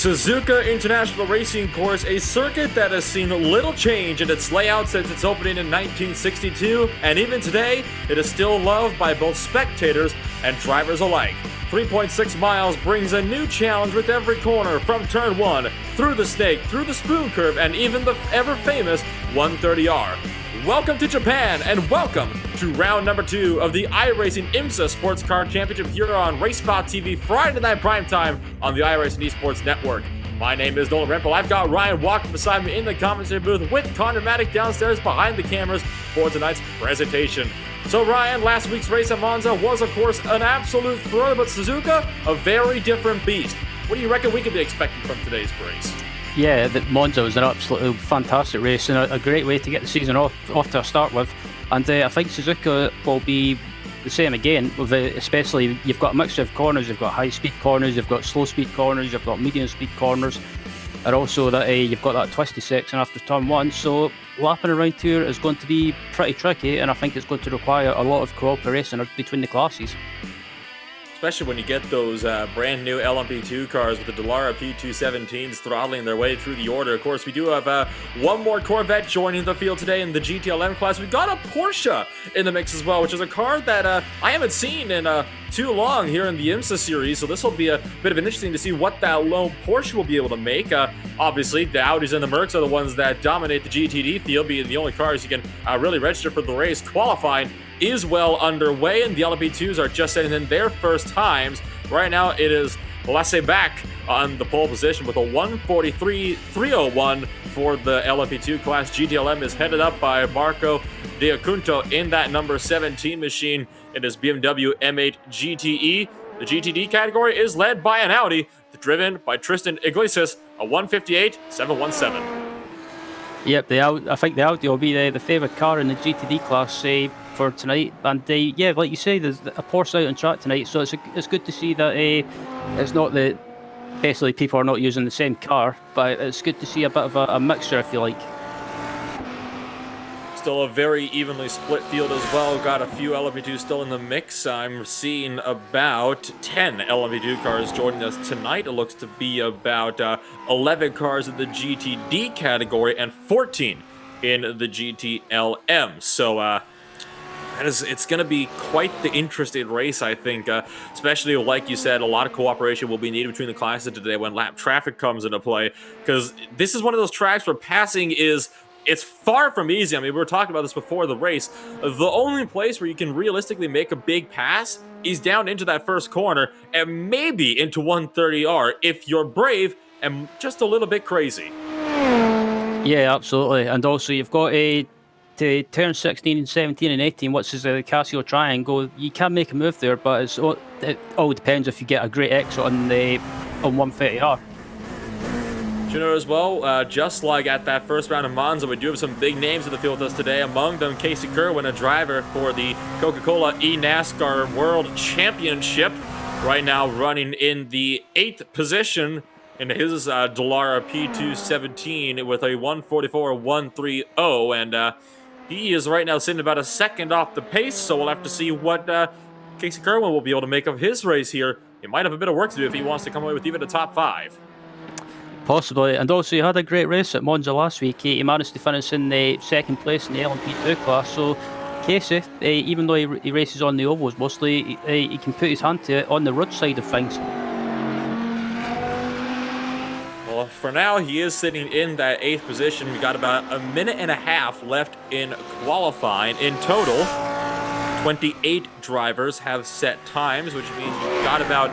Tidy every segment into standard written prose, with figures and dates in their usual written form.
Suzuka International Racing Course, a circuit that has seen little change in its layout since its opening in 1962, and even today, it is still loved by both spectators and drivers alike. 3.6 miles brings a new challenge with every corner, from turn 1, through the snake, through the spoon curve, and even the ever-famous 130R. Welcome to Japan, and welcome to round number 2 of the iRacing IMSA Sports Car Championship here on RaceSpot TV Friday night primetime on the iRacing Esports Network. My name is Nolan Rempel. I've got Ryan walking beside me in the commentary booth with Connor Maddock downstairs behind the cameras for tonight's presentation. So Ryan, last week's race at Monza was of course an absolute thriller, but Suzuka, a very different beast. What do you reckon we could be expecting from today's race? Yeah, the Monza was an absolutely fantastic race and a great way to get the season off to a start with. And I think Suzuka will be the same again, with especially you've got a mixture of corners. You've got high-speed corners, you've got slow-speed corners, you've got medium-speed corners, and also that you've got that twisty section after turn 1. So lapping around here is going to be pretty tricky, and I think it's going to require a lot of cooperation between the classes. Especially when you get those brand new LMP2 cars with the Dallara P217s throttling their way through the order. Of course, we do have one more Corvette joining the field today in the GTLM class. We've got a Porsche in the mix as well, which is a car that I haven't seen in too long here in the IMSA series. So this will be a bit of an interesting to see what that lone Porsche will be able to make. Obviously, the Audis and the Mercs are the ones that dominate the GTD field, being the only cars you can really register for the race. Qualifying is well underway, and the LMP2s are just setting in their first times. Right now, it is Lasse back on the pole position with a 1:43.301 for the LMP2 class. GTLM is headed up by Marco Diacunto in that number 17 machine in his BMW M8 GTE. The GTD category is led by an Audi, driven by Tristan Iglesias, a 1:58.717. Yep, I think the Audi will be the favourite car in the GTD class for tonight. And yeah, like you say, there's a Porsche out on track tonight, so it's good to see that it's not that basically people are not using the same car, but it's good to see a bit of a mixture, if you like. Still a very evenly split field as well. Got a few LMP2 still in the mix. I'm seeing about 10 LMP2 cars joining us tonight. It looks to be about 11 cars in the GTD category and 14 in the GTLM. So it's going to be quite the interesting race, I think, especially like you said, a lot of cooperation will be needed between the classes today when lap traffic comes into play, because this is one of those tracks where passing it's far from easy. I mean, we were talking about this before the race. The only place where you can realistically make a big pass is down into that first corner and maybe into 130R if you're brave and just a little bit crazy. Yeah, absolutely. And also you've got to turn 16 and 17 and 18, which is the Casio Triangle. You can make a move there, but it all depends if you get a great exit on 130R. You know as well, just like at that first round of Monza, we do have some big names in the field with us today. Among them, Casey Kerwin, a driver for the Coca-Cola eNASCAR World Championship. Right now running in the 8th position in his Dallara P217 with a 1:44.130, and he is right now sitting about a second off the pace, so we'll have to see what Casey Kerwin will be able to make of his race here. He might have a bit of work to do if he wants to come away with even a top 5. Possibly, and also he had a great race at Monza last week. He managed to finish in the second place in the LMP2 class, so Casey, even though he races on the ovals mostly, he can put his hand to it on the road side of things. Well, for now, he is sitting in that 8th position. We got about a minute and a half left in qualifying. In total, 28 drivers have set times, which means we've got about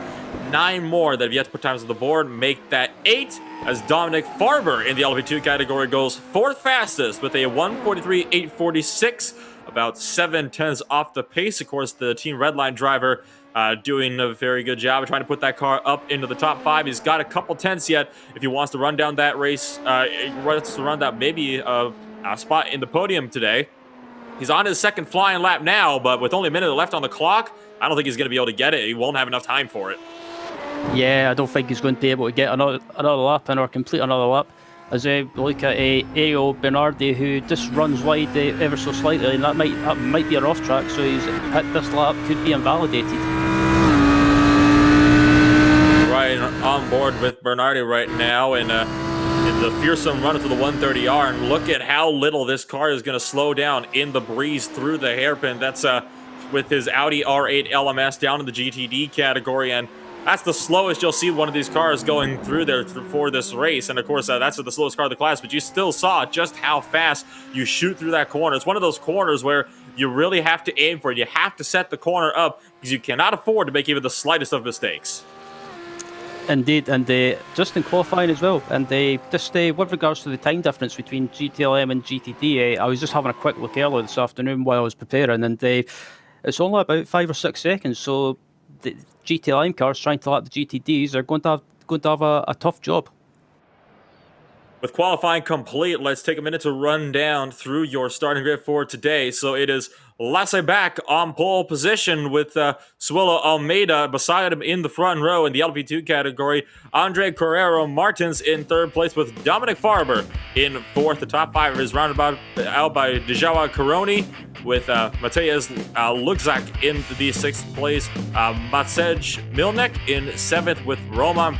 9 more that have yet to put times on the board. Make that 8 as Dominic Farber in the LP2 category goes 4th fastest with a 1:43.846, about 7/10 off the pace. Of course, the Team Redline driver doing a very good job of trying to put that car up into the top 5. He's got a couple tenths yet if he wants to run down that race, wants to run that maybe a spot in the podium today. He's on his second flying lap now, but with only a minute left on the clock, I don't think he's going to be able to get it. He won't have enough time for it. Yeah, I don't think he's going to be able to get another lap in or complete another lap. As we look at Ayo Bernardi, who just runs wide ever so slightly, and that might be an off track, so he's hit this lap, could be invalidated. Right on board with Bernardi right now in the fearsome run to the 130R. And look at how little this car is going to slow down in the breeze through the hairpin. That's with his Audi R8 LMS down in the GTD category. And that's the slowest you'll see one of these cars going through there for this race. And of course, that's the slowest car of the class, but you still saw just how fast you shoot through that corner. It's one of those corners where you really have to aim for it. You have to set the corner up because you cannot afford to make even the slightest of mistakes. Indeed, and just in qualifying as well, and just with regards to the time difference between GTLM and GTD, I was just having a quick look earlier this afternoon while I was preparing, and it's only about 5 or 6 seconds, so the GTLM cars trying to lap the GTDs are going to have a tough job. With qualifying complete, let's take a minute to run down through your starting grid for today. So it is Lasse back on pole position with Suelo Almeida beside him in the front row in the LP2 category. Andre Carrero Martins in third place with Dominic Farber in fourth. The top five is rounded out by Dejao Caroni with Mateusz Lukzak in the sixth place. Maciej Milnek in seventh with Roman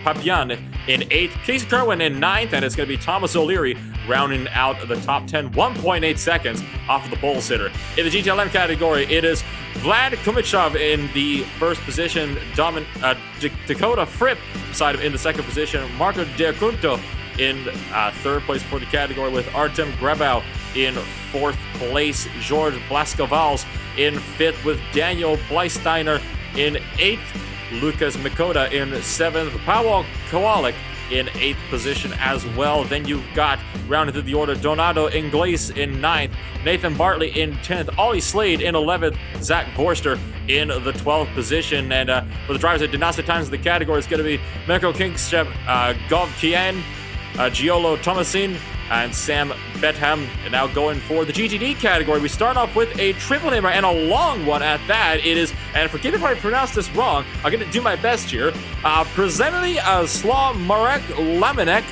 Papian in eighth. Casey Kerwin in ninth, and it's going to be Thomas O'Leary rounding out the top 10, 1.8 seconds off of the pole sitter. In the GTLM category, it is Vlad Kumichov in the first position, Dakota Fripp beside him in the second position, Marco De Cunto in third place for the category with Artem Grebau in fourth place, George Blaskovals in fifth with Daniel Bleisteiner in eighth, Lucas Mikota in seventh, Paweł Kowalik in eighth position as well. Then you've got rounded through the order Donato Ingles in ninth, Nathan Bartley in 10th, Ollie Slade in 11th, Zach Vorster in the 12th position. And for the drivers that did not set times in the category, it's going to be Mirko Kingstep, Gov Kien, Giolo Thomasin, and Sam Betham. And now going for the GTD category, we start off with a triple namer and a long one at that. It is, and forgive me if I pronounce this wrong, I'm going to do my best here. Przemysl Slaw Marek Lamenek.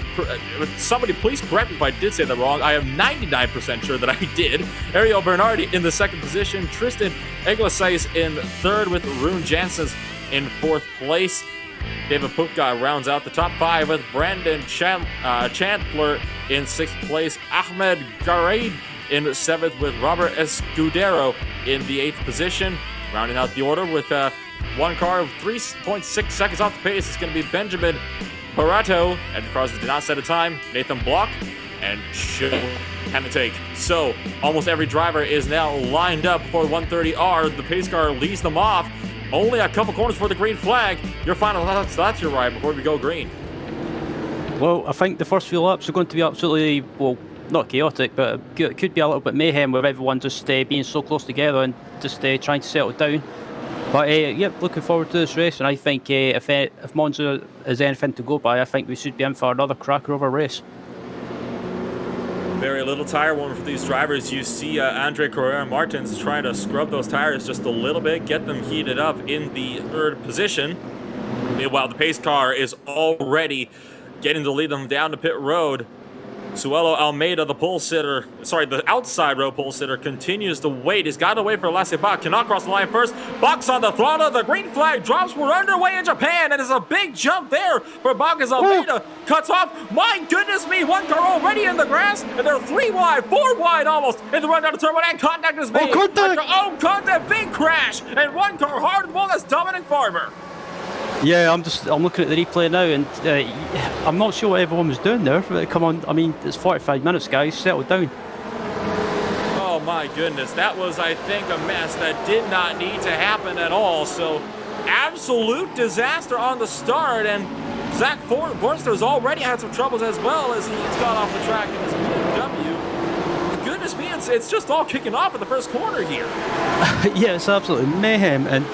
Somebody please correct me if I did say that wrong. I am 99% sure that I did. Ariel Bernardi in the second position. Tristan Iglesias in third with Rune Janssens in fourth place. David Pupka rounds out the top five with Brandon Chandler in sixth place. Ahmed Gareid in seventh with Robert Escudero in the eighth position. Rounding out the order with one car of 3.6 seconds off the pace, it's going to be Benjamin Barato. And cars that did not set a time, Nathan Block and should kind of take. So almost every driver is now lined up for 130R. The pace car leads them off. Only a couple corners for the green flag. Your final thoughts, that's your ride before we go green. Well, I think the first few laps are going to be absolutely, well, not chaotic, but it could be a little bit mayhem with everyone just being so close together and just trying to settle down. But yeah, looking forward to this race, and I think if Monza is anything to go by, I think we should be in for another cracker of a race. Very little tire warming for these drivers. You see Andre Carrera Martins trying to scrub those tires just a little bit, get them heated up in the third position. Meanwhile, the pace car is already getting to lead them down to pit road. Suelo Almeida, the outside row pole sitter, continues to wait. He's got to wait for Lasse Bach. Cannot cross the line first. Bach's on the throttle. The green flag drops. We're underway in Japan, and there's a big jump there for Bach as Almeida cuts off. My goodness me, one car already in the grass, and they're 3 wide, 4 wide almost in the run down to turn one, and contact is made. Contact, big crash, and one car hard and well, that's Dominic Farber. Yeah, I'm looking at the replay now, and I'm not sure what everyone was doing there. Come on, I mean, it's 45 minutes, guys. Settle down. Oh my goodness, that was, I think, a mess that did not need to happen at all. So, absolute disaster on the start, and Zach Forster's already had some troubles as well as he's got off the track in his BMW. Goodness me, it's just all kicking off in the first corner here. Yeah, it's absolutely mayhem, and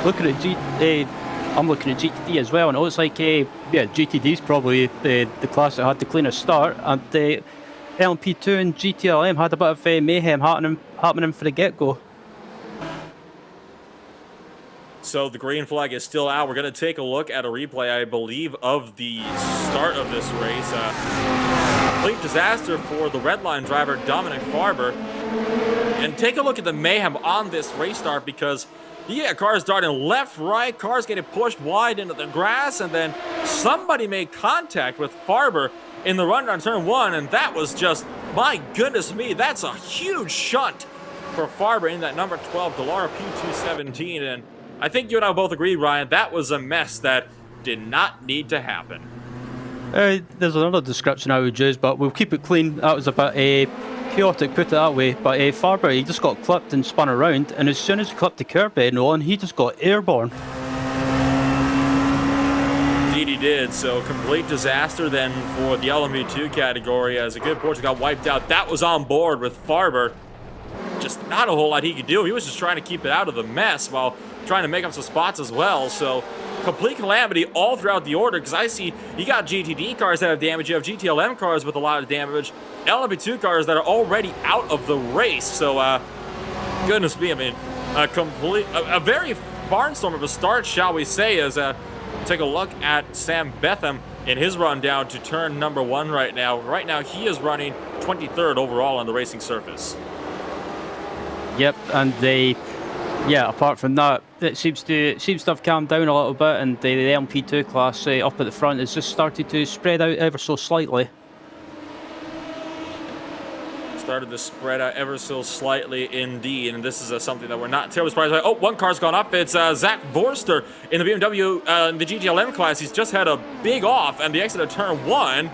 looking at I'm looking at GTD as well, and it looks like GTD's probably the class that had the cleanest start, and LMP2 and GTLM had a bit of mayhem happening for the get-go. So the green flag is still out. We're going to take a look at a replay, I believe, of the start of this race. Complete disaster for the red line driver, Dominic Farber. And take a look at the mayhem on this race start, because Yeah, cars darting left, right, cars getting pushed wide into the grass, and then somebody made contact with Farber in the run on turn one, and that was just, my goodness me, that's a huge shunt for Farber in that number 12 Dallara P217, and I think you and I both agree, Ryan, that was a mess that did not need to happen. There's another description I would use, but we'll keep it clean. That was a bit chaotic, put it that way. But Farber, he just got clipped and spun around, and as soon as he clipped the curb end on, he just got airborne. Indeed he did, so complete disaster then for the LMP2 category as a good Porsche got wiped out. That was on board with Farber. Just not a whole lot he could do. He was just trying to keep it out of the mess while trying to make up some spots as well, so complete calamity all throughout the order, because I see you got GTD cars that have damage, you have GTLM cars with a lot of damage, LMP2 cars that are already out of the race, so goodness me, I mean, a very barnstorm of a start, shall we say, as take a look at Sam Betham in his run down to turn number one right now. Right now he is running 23rd overall on the racing surface. Yep, and yeah, apart from that, it seems to have calmed down a little bit, and the LMP2 class up at the front has just started to spread out ever so slightly. Started to spread out ever so slightly indeed, and this is something that we're not terribly surprised by. Oh, one car's gone up. It's Zach Vorster in the BMW in the GTLM class. He's just had a big off, and the exit of turn one,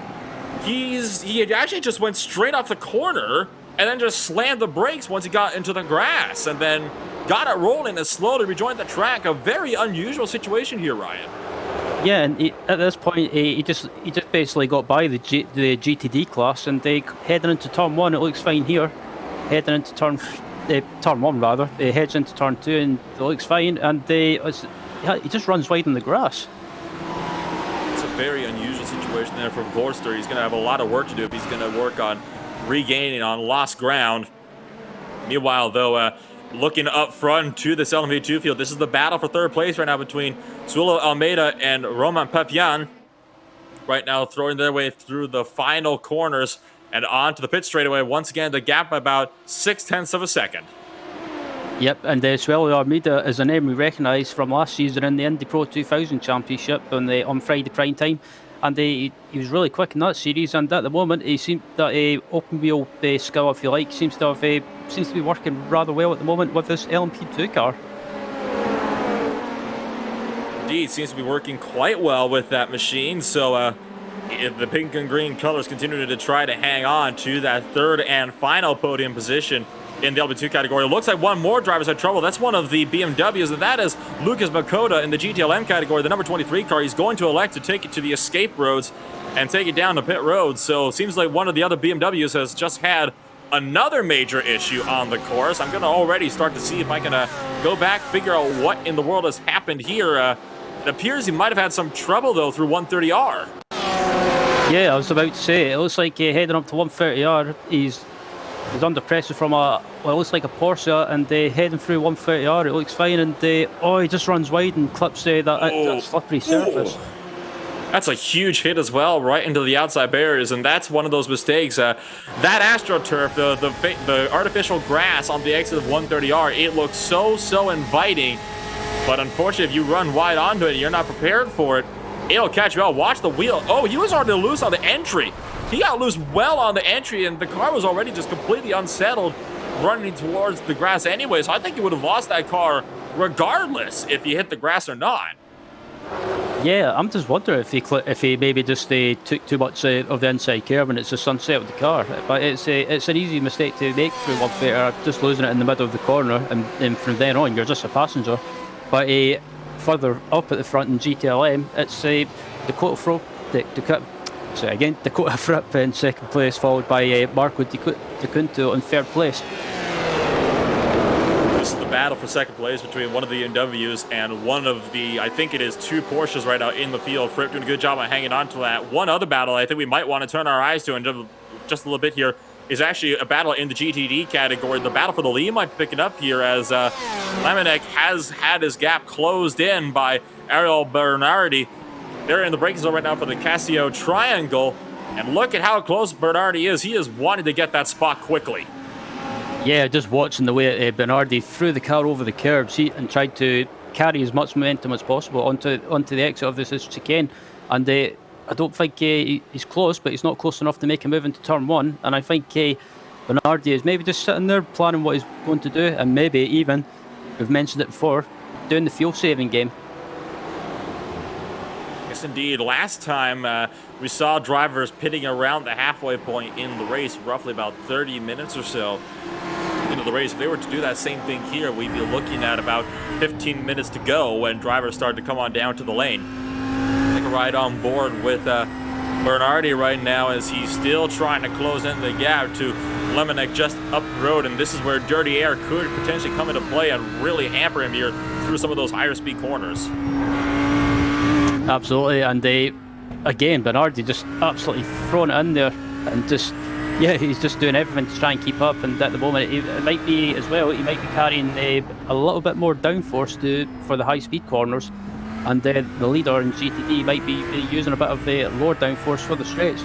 he actually just went straight off the corner and then just slammed the brakes once he got into the grass, and then got it rolling and slowly rejoined the track. A very unusual situation here, Ryan. Yeah, and at this point, he just basically got by the GTD class, and heading into turn one, it looks fine here. Heading into turn one rather, heads into turn two, and it looks fine. And he just runs wide in the grass. It's a very unusual situation there for Vorster. He's going to have a lot of work to do if he's going to work on regaining on lost ground. Meanwhile, though, looking up front to this LMP2 field, this is the battle for third place right now between Sulo Almeida and Roman Papian. Right now, throwing their way through the final corners and onto the pit straightaway. Once again, the gap about 0.6 of a second. Yep, and Suelo Almeida is a name we recognise from last season in the Indy Pro 2000 Championship on Friday prime time. And he was really quick in that series, and at the moment he seemed that open wheel skill, if you like, seems to be working rather well at the moment with this LMP2 car. Indeed, seems to be working quite well with that machine. So the pink and green colors continue to try to hang on to that third and final podium position in the LMP2 category. It looks like one more driver's had trouble. That's one of the BMWs, and that is Lucas Makota in the GTLM category, the number 23 car. He's going to elect to take it to the escape roads and take it down to pit road. So it seems like one of the other BMWs has just had another major issue on the course. I'm going to already start to see if I can go back, figure out what in the world has happened here. It appears he might have had some trouble, though, through 130R. Yeah, I was about to say, it looks like heading up to 130R, he's under pressure from it looks like a Porsche, and heading through 130R, it looks fine, and he just runs wide and clips that slippery surface. Ooh. That's a huge hit as well, right into the outside barriers, and that's one of those mistakes. That AstroTurf, the artificial grass on the exit of 130R, it looks so inviting, but unfortunately, if you run wide onto it and you're not prepared for it, it'll catch you out. Watch the wheel. Oh, he was already loose on the entry. He got loose well on the entry, and the car was already just completely unsettled, running towards the grass anyway. So I think he would have lost that car regardless if he hit the grass or not. Yeah, I'm just wondering if he maybe just took too much of the inside curve and it's just unsettled the car. But it's an easy mistake to make through 130, just losing it in the middle of the corner, and from then on you're just a passenger. But further up at the front in GTLM, it's Dakota Fripp in second place, followed by Marco Di Cunto in third place. This is the battle for second place between one of the BMWs and one of the, I think it is, two Porsches right now in the field. Fripp doing a good job on hanging on to that. One other battle I think we might want to turn our eyes to in just a little bit here is actually a battle in the GTD category. The battle for the lead might pick it up here as Lamanek has had his gap closed in by Ariel Bernardi. They're in the braking zone right now for the Casio Triangle. And look at how close Bernardi is. He is wanting to get that spot quickly. Yeah, just watching the way Bernardi threw the car over the curbs and tried to carry as much momentum as possible onto the exit of this chicane. And I don't think he's close, but he's not close enough to make a move into turn one. And I think Bernardi is maybe just sitting there planning what he's going to do, and maybe even, we've mentioned it before, doing the fuel saving game. Yes, indeed. Last time we saw drivers pitting around the halfway point in the race, roughly about 30 minutes or so into the race. If they were to do that same thing here, we'd be looking at about 15 minutes to go when drivers start to come on down to the lane. Take a ride on board with Bernardi right now as he's still trying to close in the gap to Lemonek just up the road, and this is where dirty air could potentially come into play and really hamper him here through some of those higher speed corners. Absolutely, and again, Bernardi just absolutely thrown it in there, and just, yeah, he's just doing everything to try and keep up. And at the moment, it might be as well, he might be carrying a little bit more downforce for the high speed corners, and the leader in GTD might be using a bit of the lower downforce for the straights.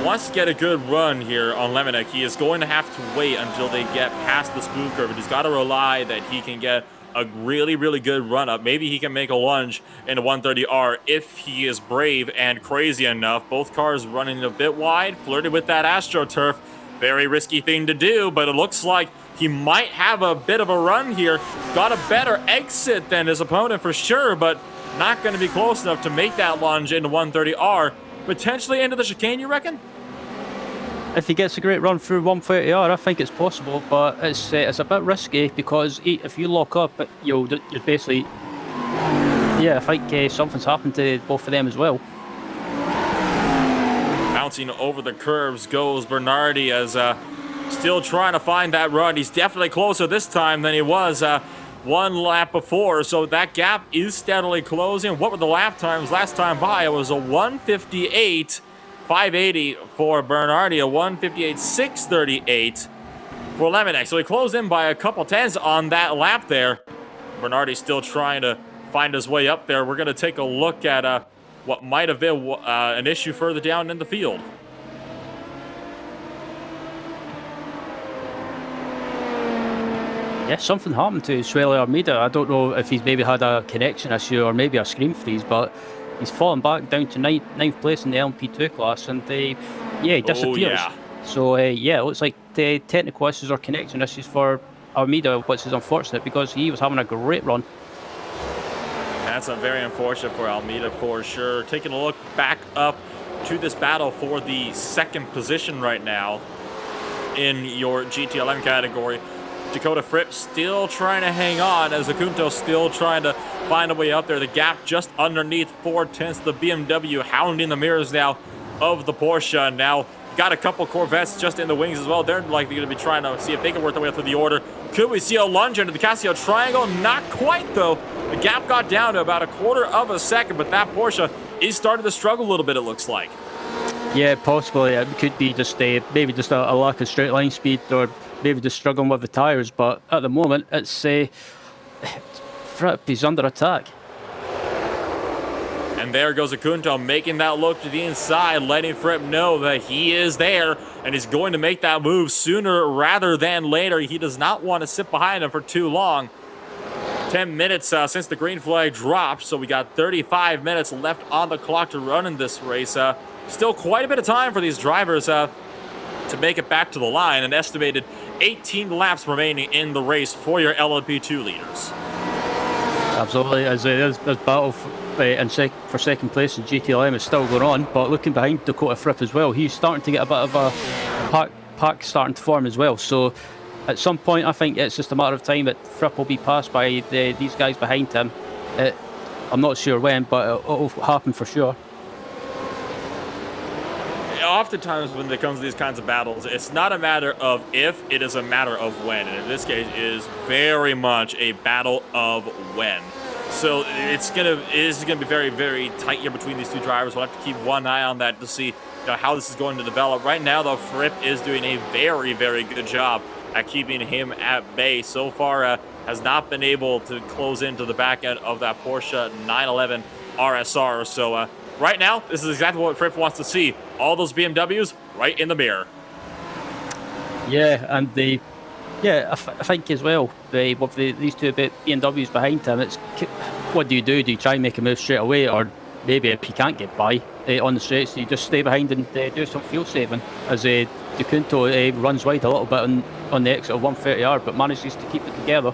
Wants to get a good run here on Lemonek. He is going to have to wait until they get past the spoon curve, and he's got to rely that he can get a really, really good run up. Maybe he can make a lunge into 130R if he is brave and crazy enough. Both cars running a bit wide, flirted with that AstroTurf. Very risky thing to do, but it looks like he might have a bit of a run here. Got a better exit than his opponent for sure, but not going to be close enough to make that lunge into 130R. Potentially into the chicane, you reckon? If he gets a great run through 130R, I think it's possible, but it's a bit risky because if you lock up, you're basically, yeah, I think something's happened to both of them as well. Bouncing over the curves goes Bernardi as still trying to find that run. He's definitely closer this time than he was one lap before, so that gap is steadily closing. What were the lap times last time by? It was a 1:58.580 for Bernardi, a 1:58.638 for Lemonek. So he closed in by a couple tenths on that lap there. Bernardi still trying to find his way up there. We're going to take a look at what might have been an issue further down in the field. Yeah, something happened to Sueli Armida. I don't know if he's maybe had a connection issue or maybe a screen freeze, but he's fallen back down to ninth place in the LMP2 class, and he disappears. Oh, yeah. So it looks like the technical issues or connection issues for Armida, which is unfortunate because he was having a great run. That's very unfortunate for Almeida for sure. Taking a look back up to this battle for the second position right now in your GTLM category. Dakota Fripp still trying to hang on as Acunto still trying to find a way up there. The gap just underneath 4/10. The BMW hounding the mirrors now of the Porsche. Now got a couple Corvettes just in the wings as well. They're likely going to be trying to see if they can work their way up through the order. Could we see a lunge into the Casio Triangle? Not quite though. The gap got down to about a quarter of a second, but that Porsche is starting to struggle a little bit, it looks like. Yeah, possibly. It could be just maybe just a lack of straight line speed, or maybe just struggling with the tyres. But at the moment, it's Fripp, he's under attack. And there goes Acunto making that look to the inside, letting Fripp know that he is there and he's going to make that move sooner rather than later. He does not want to sit behind him for too long. 10 minutes since the green flag dropped, so we got 35 minutes left on the clock to run in this race. Still quite a bit of time for these drivers to make it back to the line. An estimated 18 laps remaining in the race for your LMP2 leaders. Absolutely, as this battle for second place in GTLM is still going on, but looking behind Dakota Fripp as well, he's starting to get a bit of a pack starting to form as well. So at some point, I think it's just a matter of time that Fripp will be passed by these guys behind him. I'm not sure when, but it'll happen for sure. Oftentimes when it comes to these kinds of battles, it's not a matter of if, it is a matter of when. And in this case, it is very much a battle of when. So it is gonna be very, very tight here between these two drivers. We'll have to keep one eye on that to see how this is going to develop. Right now, though, Fripp is doing a very, very good job at keeping him at bay. So far, has not been able to close into the back end of that Porsche 911 RSR. So right now, this is exactly what Fripp wants to see. All those BMWs right in the mirror. Yeah, and I think as well, with these two BMWs behind him, what do? Do you try and make a move straight away, or maybe if you can't get by on the straights, you just stay behind and do some fuel saving? As DeCunto runs wide a little bit on the exit of 130R, but manages to keep it together.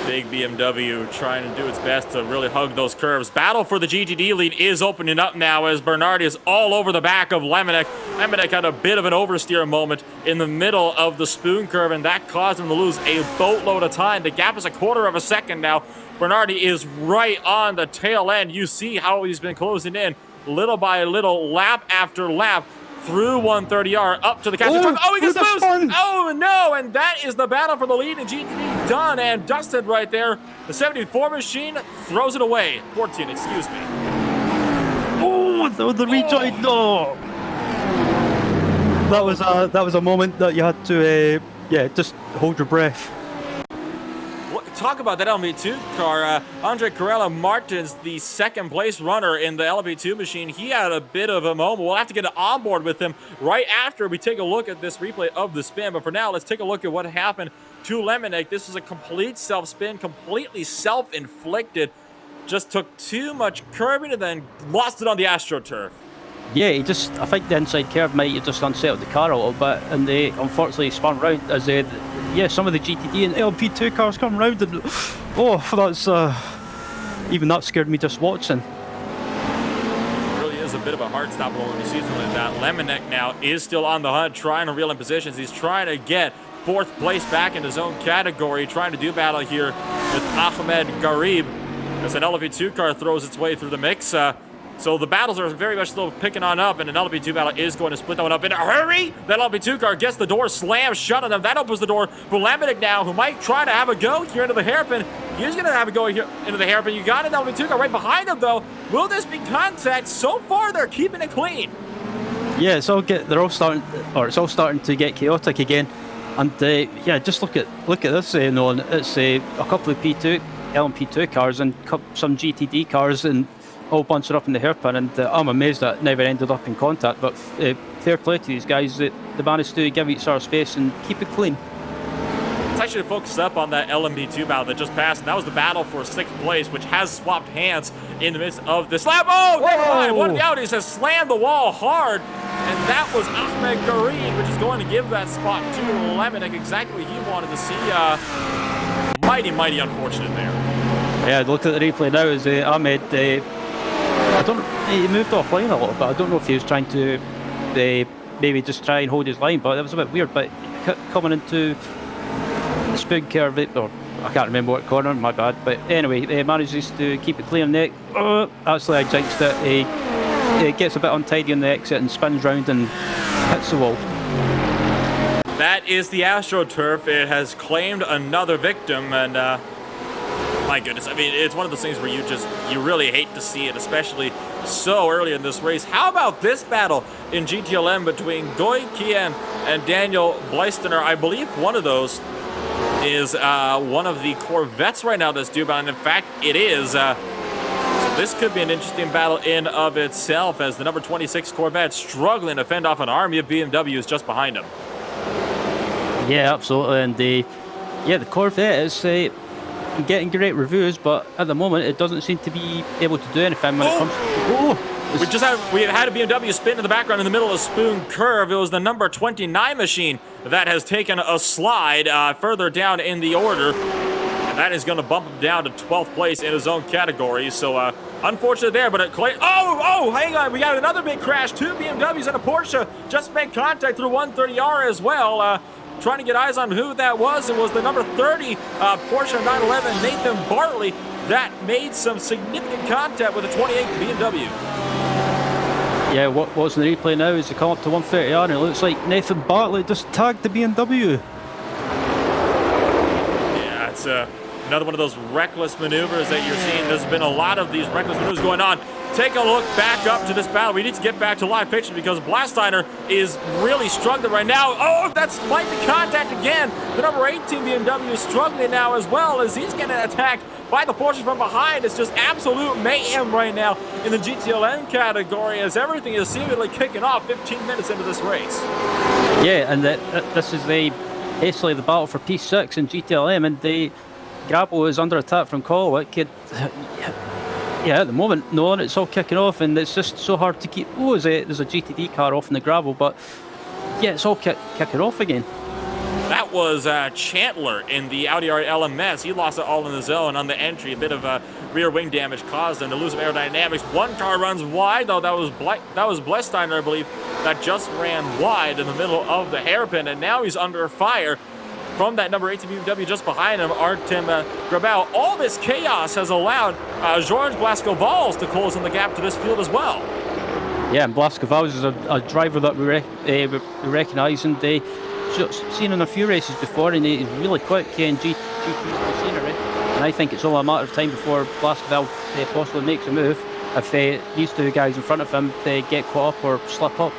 Big BMW trying to do its best to really hug those curves. Battle for the GTD lead is opening up now as Bernardi is all over the back of Lemonnick. Lemonnick had a bit of an oversteer moment in the middle of the spoon curve, and that caused him to lose a boatload of time. The gap is a quarter of a second now. Bernardi is right on the tail end. You see how he's been closing in little by little, lap after lap, through 130R, up to the captain truck. Oh, he gets loose! Oh, no! And that is the battle for the lead in GTD done and dusted right there. The 74 machine throws it away. 14, excuse me. Oh, the rejoin! No! That was a moment that you had to, just hold your breath. Talk about that LMP2 car. Andre Corella Martins, the second place runner in the LMP2 machine, he had a bit of a moment. We'll have to get on board with him right after we take a look at this replay of the spin. But for now, let's take a look at what happened to Lemonnick. This was a complete self-spin, completely self-inflicted. Just took too much curbing and then lost it on the AstroTurf. Yeah, I think the inside curve might have just unsettled the car a little bit, and they unfortunately spun round as some of the GTD and LP2 cars come round, and that's even that scared me just watching. It really is a bit of a heart stopper when you see something like that. Lemonnick now is still on the hunt, trying to reel in positions. He's trying to get fourth place back in his own category, trying to do battle here with Ahmed Garib as an LP2 car throws its way through the mix. So the battles are very much still picking on up, and an LP2 battle is going to split that one up in a hurry. That LP2 car gets the door slammed shut on them. That opens the door for Lemonnick now, who might try to have a go here into the hairpin. He's going to have a go here into the hairpin. You got an LP2 car right behind him, though. Will this be contact? So far, they're keeping it clean. Yeah, it's all starting to get chaotic again. And just look at this, Nolan. It's a couple of LMP2 cars and some GTD cars, and all bunched up in the hairpin, and I'm amazed that it never ended up in contact, but fair play to these guys. They managed to give each other space and keep it clean. Let's actually focus up on that LMP2 battle that just passed, and that was the battle for 6th place, which has swapped hands in the midst of the slap. Oh, never mind. One of the Audis has slammed the wall hard, and that was Ahmed Garib, which is going to give that spot to Lemonnick, exactly what he wanted to see. Mighty unfortunate there. Yeah, look at the replay now as Ahmed... he moved offline a little bit. I don't know if he was trying to maybe just try and hold his line, but that was a bit weird. But coming into the spoon curve, or I can't remember what corner, my bad. But anyway, he manages to keep it clear on the actually, I jinxed it. He gets a bit untidy on the exit and spins round and hits the wall. That is the AstroTurf. It has claimed another victim, and my goodness, I mean, it's one of those things where you really hate to see it, especially so early in this race. How about this battle in GTLM between Goy Kian and Daniel Bleistener? I believe one of those is one of the Corvettes right now that's due by, and in fact, it is. So this could be an interesting battle in of itself, as the number 26 Corvette struggling to fend off an army of BMWs just behind him. Yeah, absolutely, and the Corvette is getting great reviews, but at the moment it doesn't seem to be able to do anything when it comes to... We had a BMW spin in the background in the middle of Spoon Curve. It was the number 29 machine that has taken a slide further down in the order, and that is going to bump him down to 12th place in his own category. So unfortunate there, but hang on, we got another big crash. Two BMWs and a Porsche just made contact through 130R as well. Trying to get eyes on who that was. It was the number 30 Porsche 911 Nathan Bartley that made some significant contact with the 28 BMW. Yeah, what's in the replay now is they come up to 130R, and it looks like Nathan Bartley just tagged the BMW. Yeah, it's another one of those reckless maneuvers that you're seeing. There's been a lot of these reckless maneuvers going on take a look back up to this battle. We need to get back to live pictures because Blaststeiner is really struggling right now. Oh, that's might be contact again. The number 18 BMW is struggling now as well as he's getting attacked by the Porsche from behind. It's just absolute mayhem right now in the GTLM category as everything is seemingly kicking off 15 minutes into this race. Yeah, and this is basically the battle for P6 in GTLM, and the Grabo is under attack from Colwick. Yeah, at the moment, Nolan, it's all kicking off, and it's just so hard to keep. Oh, there's a GTD car off in the gravel, but yeah, it's all kicking off again. That was Chandler in the Audi R8 LMS. He lost it all in the zone on the entry. A bit of rear wing damage caused him to lose some aerodynamics. One car runs wide, though. That was Bleststeiner, I believe, that just ran wide in the middle of the hairpin, and now he's under fire from that number 18 BMW just behind him, Artem Grabau. All this chaos has allowed George Blaskovals to close in the gap to this field as well. Yeah, and Blaskovals is a driver that we recognise, and seen in a few races before, and he's really quick in GT machinery. And I think it's only a matter of time before Blaskovals possibly makes a move if these two guys in front of him get caught up or slip up.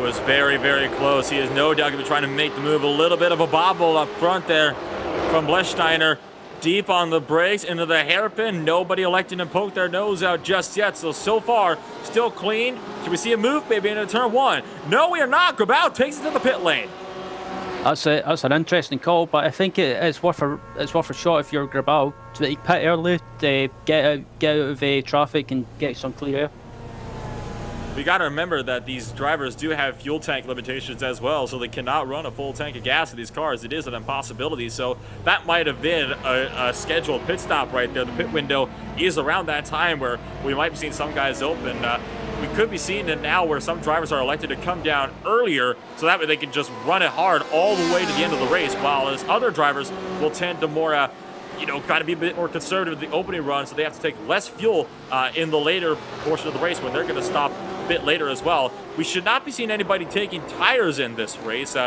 Was very, very close. He is no doubt going to be trying to make the move. A little bit of a bobble up front there from Bleststeiner. Deep on the brakes into the hairpin. Nobody electing to poke their nose out just yet. So far, still clean. Can we see a move maybe into turn one? No, we are not. Grabau takes it to the pit lane. That's an interesting call, but I think it's worth a shot if you're Grabau to pit early, to get out of traffic and get some clear air. We got to remember that these drivers do have fuel tank limitations as well, so they cannot run a full tank of gas in these cars. It is an impossibility, so that might have been a scheduled pit stop right there. The pit window is around that time where we might be seeing some guys open. We could be seeing it now where some drivers are elected to come down earlier, so that way they can just run it hard all the way to the end of the race, while as other drivers will tend to more got to be a bit more conservative in the opening run, so they have to take less fuel in the later portion of the race when they're going to stop a bit later as well. We should not be seeing anybody taking tires in this race.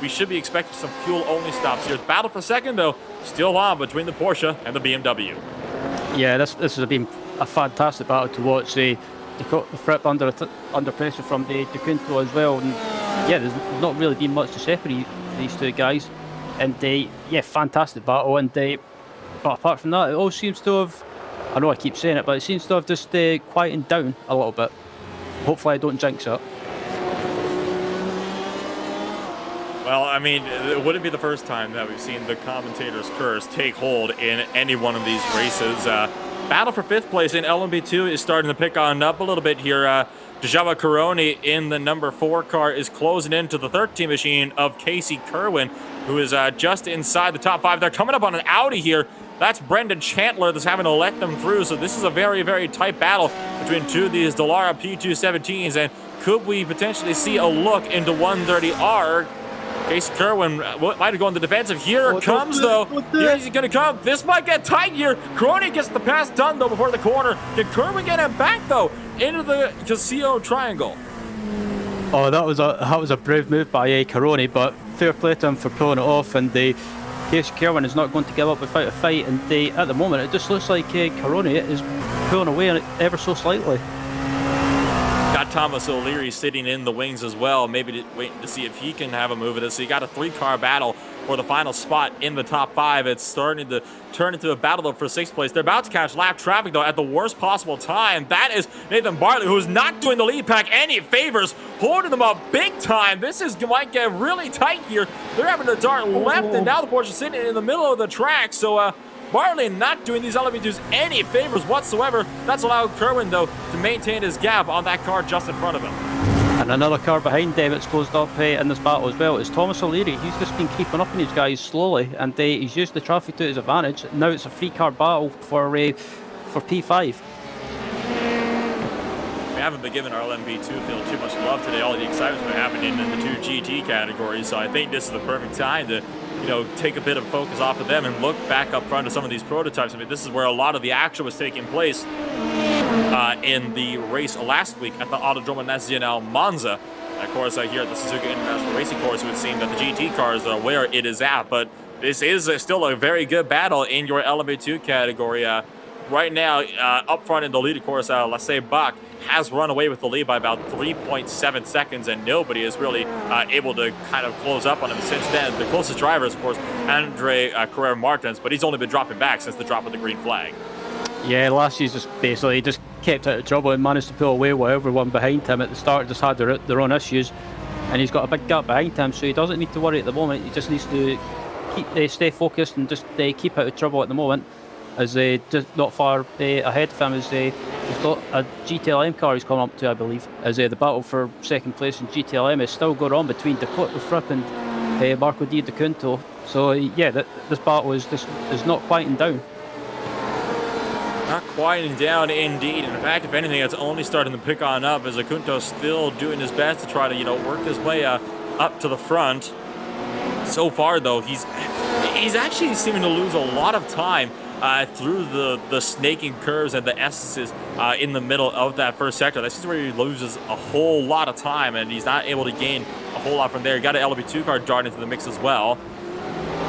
We should be expecting some fuel-only stops here. The battle for second, though, still on between the Porsche and the BMW. Yeah, this has been a fantastic battle to watch. The Fripp under pressure from the DeCunto as well. And yeah, there's not really been much to separate these two guys. And fantastic battle. And but apart from that, it all seems to have, I know I keep saying it, but it seems to have just quietened down a little bit. Hopefully I don't jinx it. Well, I mean, it wouldn't be the first time that we've seen the commentator's curse take hold in any one of these races. Battle for fifth place in LMP2 is starting to pick on up a little bit here. Dejava Caroni in the number 4 car is closing into the 13 machine of Casey Kerwin, who is just inside the top 5. They're coming up on an Audi here. That's Brendan Chandler that's having to let them through. So this is a very, very tight battle between two of these Dallara P217s. And could we potentially see a look into 130R? Casey Kerwin might have gone the defensive. Here it comes, though. Here's he going to come. This might get tight here. Caroni gets the pass done, though, before the corner. Can Kerwin get him back, though, into the Casio triangle? Oh, that was a brave move by Caroni, but fair play to him for pulling it off. And Casey Kerwin is not going to give up without a fight. And at the moment, it just looks like Caroni is pulling away ever so slightly. Got Thomas O'Leary sitting in the wings as well, maybe waiting to see if he can have a move of this. So you got a 3-car battle for the final spot in the top 5. It's starting to turn into a battle for 6th place. They're about to catch lap traffic, though, at the worst possible time. That is Nathan Bartley, who's not doing the lead pack any favors, holding them up big time. This might get really tight here. They're having to dart left, and now the Porsche is sitting in the middle of the track. So Bartley not doing these LMP2s any favors whatsoever. That's allowed Kerwin, though, to maintain his gap on that car just in front of him. And another car behind them that's closed up in this battle as well is Thomas O'Leary. He's just been keeping up on these guys slowly, and he's used the traffic to his advantage. Now it's a 3-car battle for P5. We haven't been giving our LMP2 field too much love today. All the excitement's been happening in the 2 GT categories, so I think this is the perfect time to take a bit of focus off of them and look back up front of some of these prototypes. I mean, this is where a lot of the action was taking place in the race last week at the Autodromo Nazionale Monza. And of course, here at the Suzuka International Racing Course, it would seem that the GT cars are where it is at, but this is still a very good battle in your LMP2 category. right now, up front in the lead, of course, let's say Bach has run away with the lead by about 3.7 seconds, and nobody is really able to kind of close up on him since then. The closest driver is, of course, Andre Carrera Martins, but he's only been dropping back since the drop of the green flag. Yeah, last year just kept out of trouble and managed to pull away while everyone behind him at the start just had their own issues, and he's got a big gap behind him, so he doesn't need to worry at the moment. He just needs to stay focused and just keep out of trouble at the moment, as just not far ahead of him as he's got a GTLM car he's coming up to, I believe, as the battle for second place in GTLM is still going on between Dakota Fripp and Marco Di Cunto. So yeah, this battle is not quieting down. Not quieting down, indeed. In fact, if anything, it's only starting to pick on up as Acunto still doing his best to try to, work his way up to the front. So far, though, he's actually seeming to lose a lot of time through the snaking curves and the S's in the middle of that first sector. This is where he loses a whole lot of time, and he's not able to gain a whole lot from there. You got an LB2 car dart into the mix as well.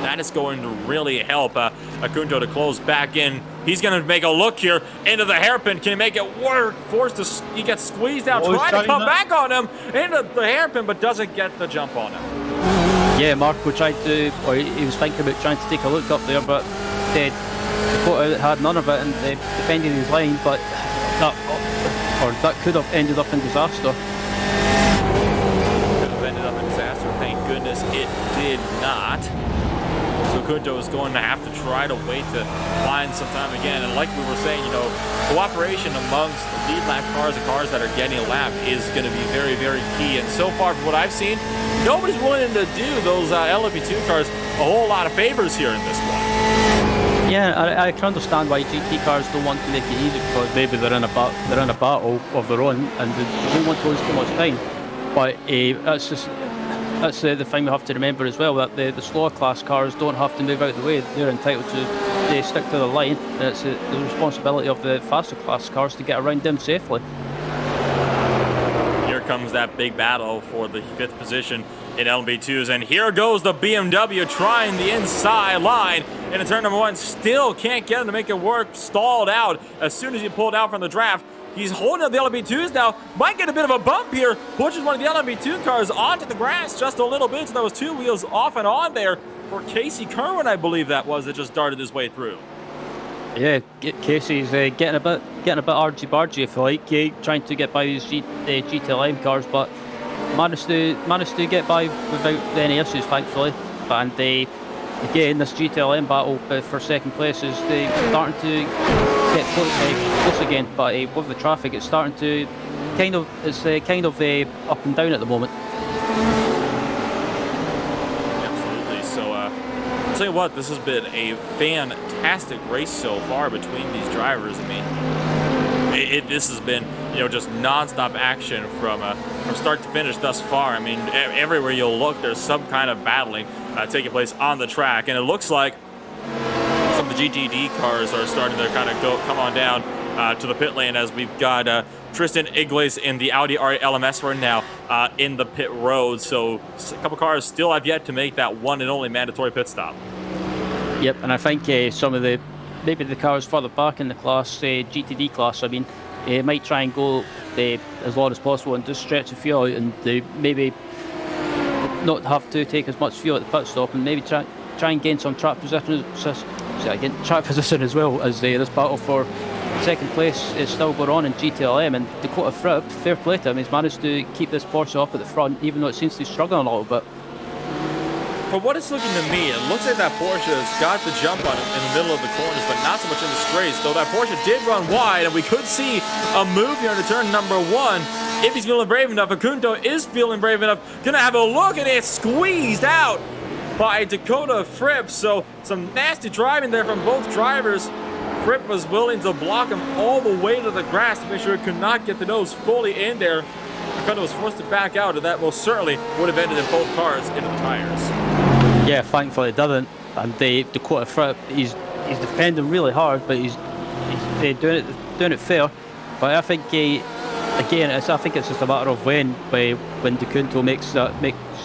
That is going to really help Acunto to close back in. He's going to make a look here into the hairpin. Can he make it work? He gets squeezed out, trying to come back on him into the hairpin, but doesn't get the jump on him. Yeah, Marco tried to, or he was thinking about trying to take a look up there, but Dakota had none of it and defending his line, but that could have ended up in disaster. Could have ended up in disaster. Thank goodness it did not. So Kunto is going to have to try to wait to find some time again. And like we were saying, cooperation amongst the lead lap cars and cars that are getting a lap is going to be very, very key. And so far, from what I've seen, nobody's willing to do those LMP2 cars a whole lot of favors here in this one. Yeah, I can understand why GT cars don't want to make it easy, because maybe they're in a battle of their own and they don't want to lose too much time. But that's the thing we have to remember as well, that the slower class cars don't have to move out of the way. They're entitled to stick to the line, and it's the responsibility of the faster class cars to get around them safely. Here comes that big battle for the 5th position in LMP2s, and here goes the BMW trying the inside line in turn number 1. Still can't get him to make it work. Stalled out as soon as he pulled out from the draft. He's holding up the LMP2s now. Might get a bit of a bump here. Pushes one of the LMP2 cars onto the grass just a little bit. So that was 2 wheels off and on there for Casey Kerwin, I believe that was, that just darted his way through. Yeah, Casey's getting a bit argy-bargy, if you like, trying to get by these GTLM cars, but managed to get by without any issues, thankfully. And again, this GTLM battle for second place is starting to get close again, but with the traffic, it's starting to kind of up and down at the moment. Absolutely. So I'll tell you what, this has been a fantastic race so far between these drivers. I mean, this has been just non-stop action from start to finish thus far. I mean, everywhere you'll look, there's some kind of battling taking place on the track, and it looks like some of the GTD cars are starting to kind of come on down to the pit lane, as we've got Tristan Igles in the Audi R8 LMS right now in the pit road. So a couple cars still have yet to make that one and only mandatory pit stop. Yep, and I think some of maybe the cars further back in the class, GTD class, I mean, might try and go as long as possible and just stretch the fuel out, and maybe not have to take as much fuel at the pit stop, and maybe try and gain some track position as well, as this battle for second place is still going on in GTLM. And Dakota Fripp, fair play to him, he's managed to keep this Porsche up at the front, even though it seems to be struggling a little bit. For what it's looking to me, it looks like that Porsche has got the jump on it in the middle of the corners, but not so much in the straights, though that Porsche did run wide, and we could see a move here into turn number 1. If he's feeling brave enough, Acunto is feeling brave enough. Gonna have a look, and it's squeezed out by Dakota Fripp. So some nasty driving there from both drivers. Fripp was willing to block him all the way to the grass to make sure he could not get the nose fully in there. Acunto was forced to back out, and that most certainly would have ended in both cars into the tires. Yeah, thankfully it didn't. And Dakota Fripp, he's defending really hard, but he's doing it fair. But I think again, I think it's just a matter of when DeCunto makes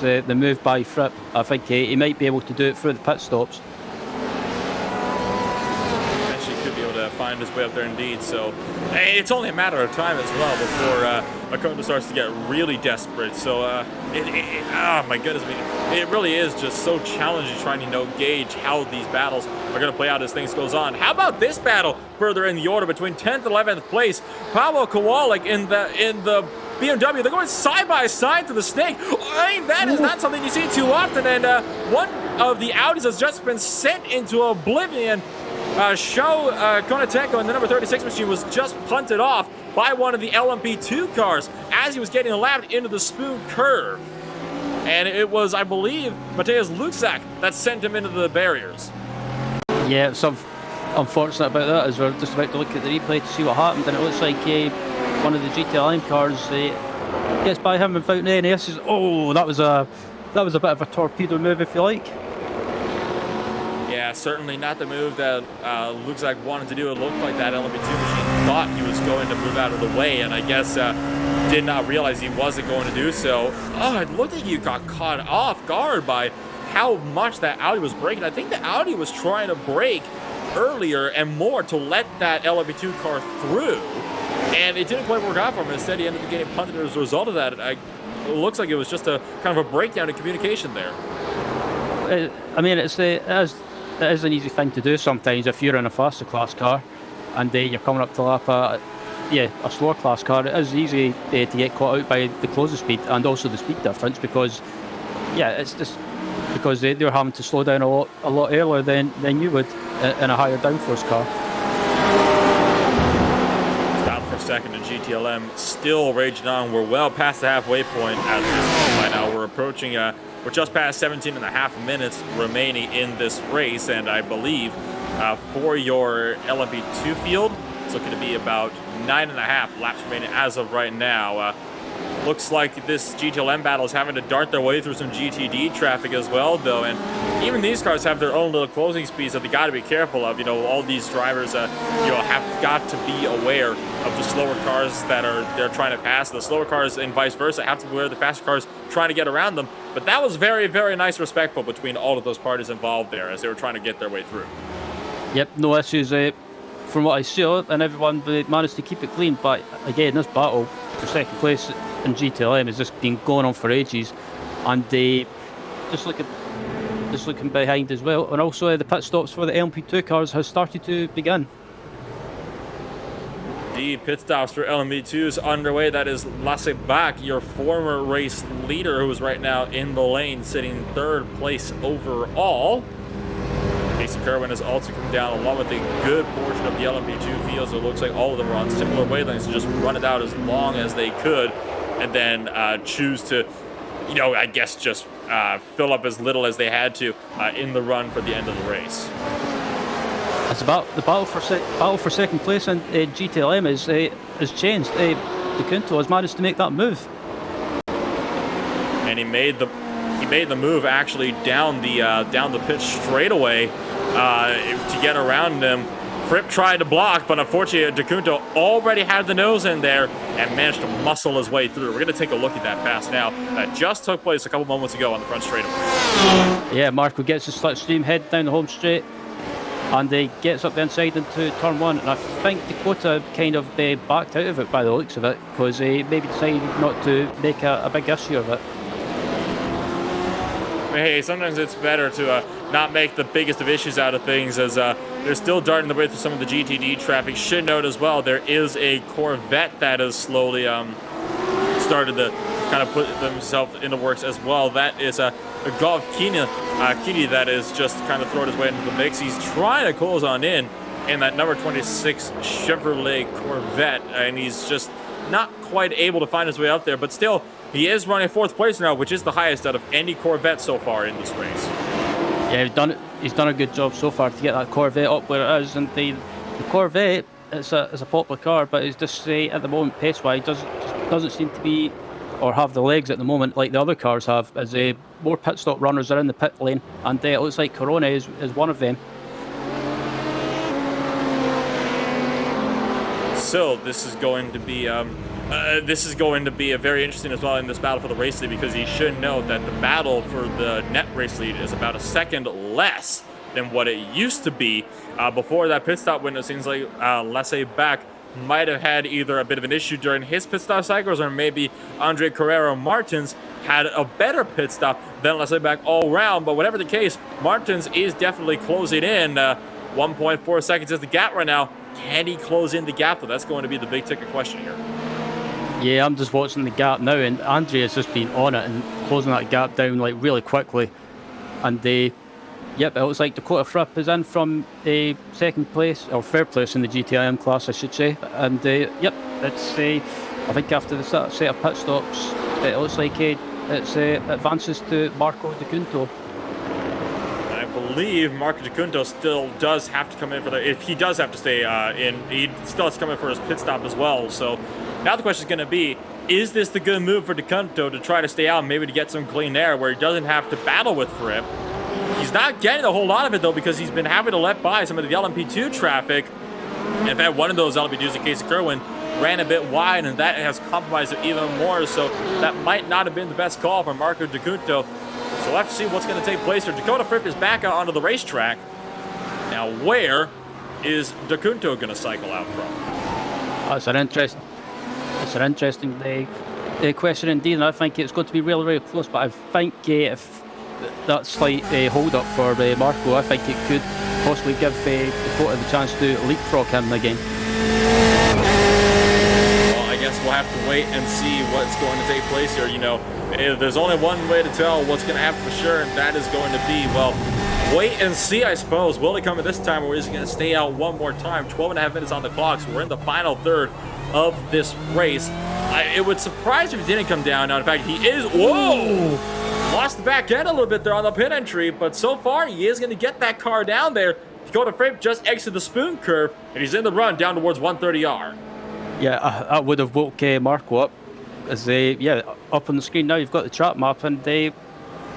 the move by Fripp. I think he might be able to do it through the pit stops. Eventually could be able to find his way up there indeed. So it's only a matter of time as well before Makoto starts to get really desperate. So oh my goodness, I mean, it really is just so challenging trying to gauge how these battles are going to play out as things goes on. How about this battle further in the order between 10th and 11th place? Pavel Kowalik in the BMW, they're going side by side to the snake. I mean, that is not something you see too often. And one of the Audis has just been sent into oblivion. Sho Konateko in the number 36 machine was just punted off by one of the LMP2 cars as he was getting lapped into the spoon curve. And it was, I believe, Mateusz Luczak that sent him into the barriers. Yeah, it's unfortunate about that, as we're just about to look at the replay to see what happened, and it looks like one of the GTLM cars gets by him without any issues. Oh, that was a bit of a torpedo move, if you like. Yeah, certainly not the move that Luczak wanted to do. It looked like that LMP2 machine thought he was going to move out of the way, and I guess did not realize he wasn't going to do so. Oh, it looked like he got caught off guard by how much that Audi was braking. I think the Audi was trying to brake earlier and more to let that LMP2 car through, and it didn't quite work out for him. Instead, he ended up getting punted as a result of that. It looks like it was just a kind of a breakdown in communication there. I mean, it is an easy thing to do sometimes if you're in a faster class car and you're coming up to lap a slower class car. It is easy to get caught out by the closing speed and also the speed difference, because it's just because they're having to slow down a lot earlier than you would in a higher downforce car. Stop for a second in GTLM, still raging on. We're well past the halfway point at this point by now. We're approaching we're just past 17 and a half minutes remaining in this race, and I believe for your LMP2 field, it's looking to be about 9.5 laps remaining as of right now. Looks like this GTLM battle is having to dart their way through some GTD traffic as well, though, and even these cars have their own little closing speeds that they got to be careful of. All these drivers, have got to be aware of the slower cars that they're trying to pass. The slower cars and vice versa have to be aware of the faster cars trying to get around them. But that was very, very nice, respectful between all of those parties involved there as they were trying to get their way through. Yep, no issues from what I saw, and everyone managed to keep it clean. But again, this battle for second place in GTLM has just been going on for ages, and just looking behind as well, and also the pit stops for the LMP2 cars has started to begin. The pit stops for LMP2s underway. That is Lasse Bach, your former race leader, who is right now in the lane, sitting third place overall. Casey Kerwin has also come down along with a good portion of the LMP2 fields. It looks like all of them are on similar wavelengths to just run it out as long as they could, and then choose to, I guess just fill up as little as they had to in the run for the end of the race. It's about the battle for second place in GTLM has changed. DeCunto has managed to make that move, and he made the move actually down the pitch straightaway to get around him. Fripp tried to block, but unfortunately DeCunto already had the nose in there and managed to muscle his way through. We're going to take a look at that pass now. That just took place a couple moments ago on the front straightaway. Yeah, Marco gets the slipstream, head down the home straight, and he gets up the inside into turn one. And I think Dakota kind of backed out of it by the looks of it, because he maybe decided not to make a big issue of it. Hey, sometimes it's better to not make the biggest of issues out of things, as they're still darting their way through some of the GTD traffic. Should note as well, there is a Corvette that has slowly started to kind of put themselves in the works as well. That is a Golf Kini that is just kind of throwing his way into the mix. He's trying to close on in that number 26 Chevrolet Corvette, and he's just not quite able to find his way out there, but still, he is running fourth place now, which is the highest out of any Corvette so far in this race. Yeah, he's done a good job so far to get that Corvette up where it is, and the Corvette is a popular car, but it's just at the moment pace-wise doesn't seem to be or have the legs at the moment like the other cars have, as more pit stop runners are in the pit lane, and it looks like Corona is one of them. So this is going to be a very interesting as well in this battle for the race lead, because you should know that the battle for the net race lead is about a second less than what it used to be. Before that pit stop window, it seems like Laissez Back might have had either a bit of an issue during his pit stop cycles, or maybe Andre Carrero Martins had a better pit stop than Laissez Back all round. But whatever the case, Martins is definitely closing in. 1.4 seconds is the gap right now. Can he close in the gap, though? That's going to be the big ticket question here. Yeah, I'm just watching the gap now, and Andre has just been on it and closing that gap down like really quickly. And yep, it looks like Dakota Fripp is in from second place, or third place in the GTIM class, I should say. And yep, it's I think after the set of pit stops, it looks like it advances to Marco De Cunto. I believe Marco De Cunto still does have to come in for if he does have to stay in, he still has to come in for his pit stop as well. So now the question is going to be, is this the good move for De Cunto to try to stay out, maybe to get some clean air where he doesn't have to battle with Fripp? He's not getting a whole lot of it, though, because he's been having to let by some of the LMP2 traffic. And in fact, one of those LMP2s, in case of Kerwin, ran a bit wide, and that has compromised it even more. So that might not have been the best call for Marco De Cunto. So we'll have to see what's going to take place here. Dakota Fripp is back out onto the racetrack. Now, where is De Cunto going to cycle out from? That's an interesting question indeed, and I think it's going to be really, really close. But I think if that slight hold-up for Marco, I think it could possibly give Dakota the chance to leapfrog him again. Well, I guess we'll have to wait and see what's going to take place here. You know, there's only one way to tell what's going to happen for sure, and that is going to be, well, wait and see, I suppose. Will he come in this time, or is he going to stay out one more time? 12.5 minutes on the clock, so we're in the final third of this race. It would surprise me if he didn't come down. Now, in fact, he is... Whoa! Lost the back end a little bit there on the pit entry, but so far he is going to get that car down there. Dakota Fripp just exited the spoon curve, and he's in the run down towards 130R. Yeah, I would have woke Marco up. As up on the screen now, you've got the track map, and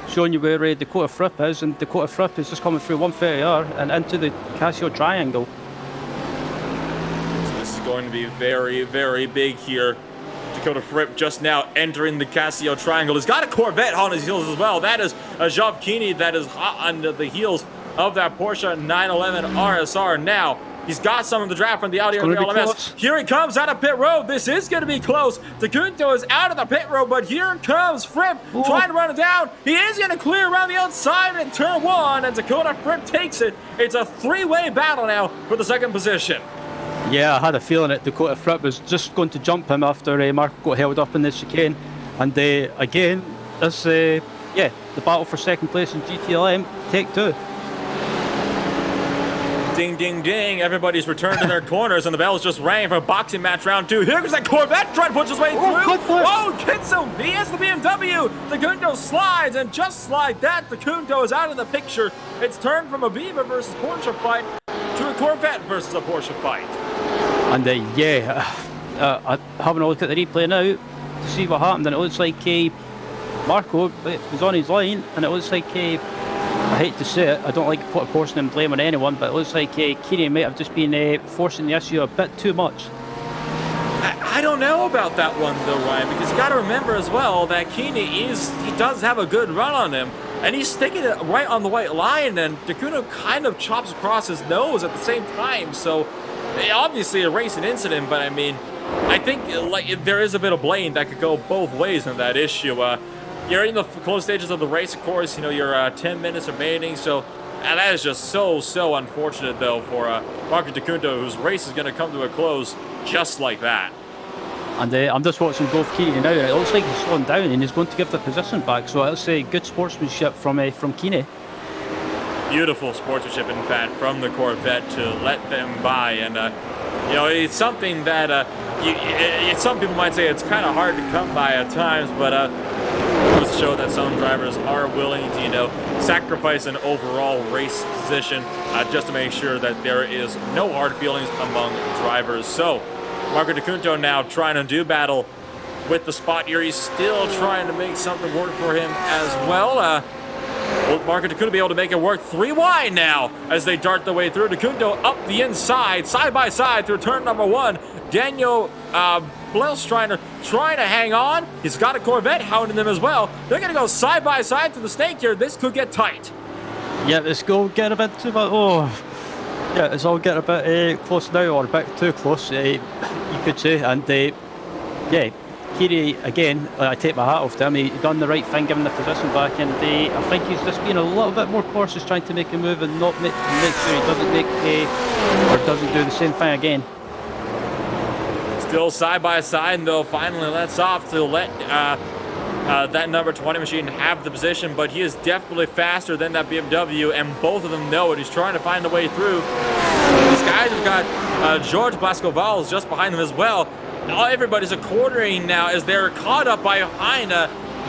showing you where Dakota Fripp is, and Dakota Fripp is just coming through 130R and into the Casio Triangle. So this is going to be very, very big here. Dakota Fripp just now entering the Casio Triangle. He's got a Corvette on his heels as well. That is a Geoff Keeney that is hot under the heels of that Porsche 911 RSR. Now, he's got some of the draft from the Audi LMS. Here he comes out of pit road. This is going to be close. De Cunto is out of the pit road, but here comes Fripp trying to run it down. He is going to clear around the outside in turn one, and Dakota Fripp takes it. It's a three-way battle now for the second position. Yeah, I had a feeling that Dakota Fripp was just going to jump him after Marco got held up in the chicane. And again, this, the battle for second place in GTLM, take two. Ding, ding, ding. Everybody's returned to their corners, and the bell is just rang for boxing match round two. Here comes that Corvette trying to push his way through. Oh, Kitsu, he has the BMW. De Cunto slides, and just like that, De Cunto is out of the picture. It's turned from a Beaver versus Porsche fight to a Corvette versus a Porsche fight. And having a look at the replay now to see what happened, and it looks like Marco was on his line, and it looks like I hate to say it, I don't like to put a portion of blame on anyone, but it looks like Keeney might have just been forcing the issue a bit too much. I don't know about that one though, Ryan, because you got to remember as well that Keeney does have a good run on him, and he's sticking it right on the white line, and De Cunto kind of chops across his nose at the same time. So obviously a racing incident, but I mean, I think there is a bit of blame that could go both ways in that issue. You're in the close stages of the race, of course. You know, you're 10 minutes remaining, so that is just so unfortunate, though, for Marco De Cunto, whose race is going to come to a close just like that. And I'm just watching Golf Keeney now, and it looks like he's slowing down, and he's going to give the position back. So I'll say good sportsmanship from Keeney. Beautiful sportsmanship, in fact, from the Corvette to let them by, and you know, it's something that some people might say it's kind of hard to come by at times, but it goes to show that some drivers are willing to, you know, sacrifice an overall race position just to make sure that there is no hard feelings among drivers. So Marco De Cunto now trying to do battle with the spot here. He's still trying to make something work for him as well. Will Marco De Cunto be able to make it work? 3 wide now as they dart their way through. De Cunto up the inside, side by side through turn number 1. Daniel Blelstrider trying to hang on. He's got a Corvette hounding them as well. They're going to go side by side through the snake here. This could get tight. Yeah, it's all getting a bit too much. Oh, yeah, it's all getting a bit close now, or a bit too close, you could say. And yeah, Kiri again. I take my hat off to him. He done the right thing, giving the position back, and I think he's just being a little bit more cautious, trying to make a move and not make sure he doesn't make or doesn't do the same thing again. Still side by side, and though finally lets off to let that number 20 machine have the position, but he is definitely faster than that BMW, and both of them know it. He's trying to find a way through. These guys have got George Blasco-Valls just behind them as well. Now everybody's a quartering now as they're caught up behind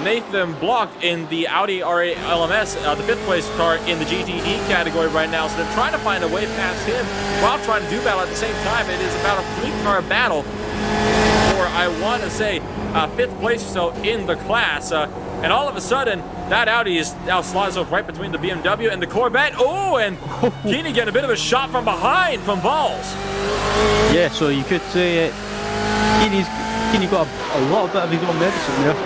Nathan Block in the Audi R8 LMS, the 5th place car in the GTD category right now. So they're trying to find a way past him while trying to do battle at the same time. It is about a 3-car battle for, I want to say, 5th place or so in the class. And all of a sudden, that Audi is now slides off right between the BMW and the Corvette. Oh, and Keeney getting a bit of a shot from behind from Valls. Yeah, so you could say Keeney got a lot of his own medicine there.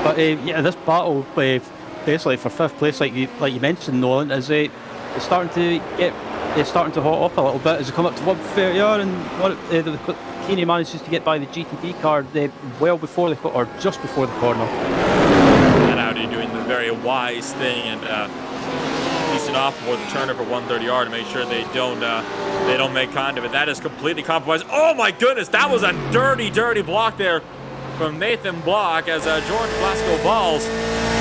But yeah, this battle, basically for 5th place, like you mentioned, Nolan, is it's starting to hot up a little bit as they come up to 130, and Keeney manages to get by the GTD car well before or just before the corner. And Audi doing the very wise thing and easing off for the turner for 130R to make sure they don't make contact of it. That is completely compromised. Oh my goodness, that was a dirty block there from Nathan Block as George Blasco-Valls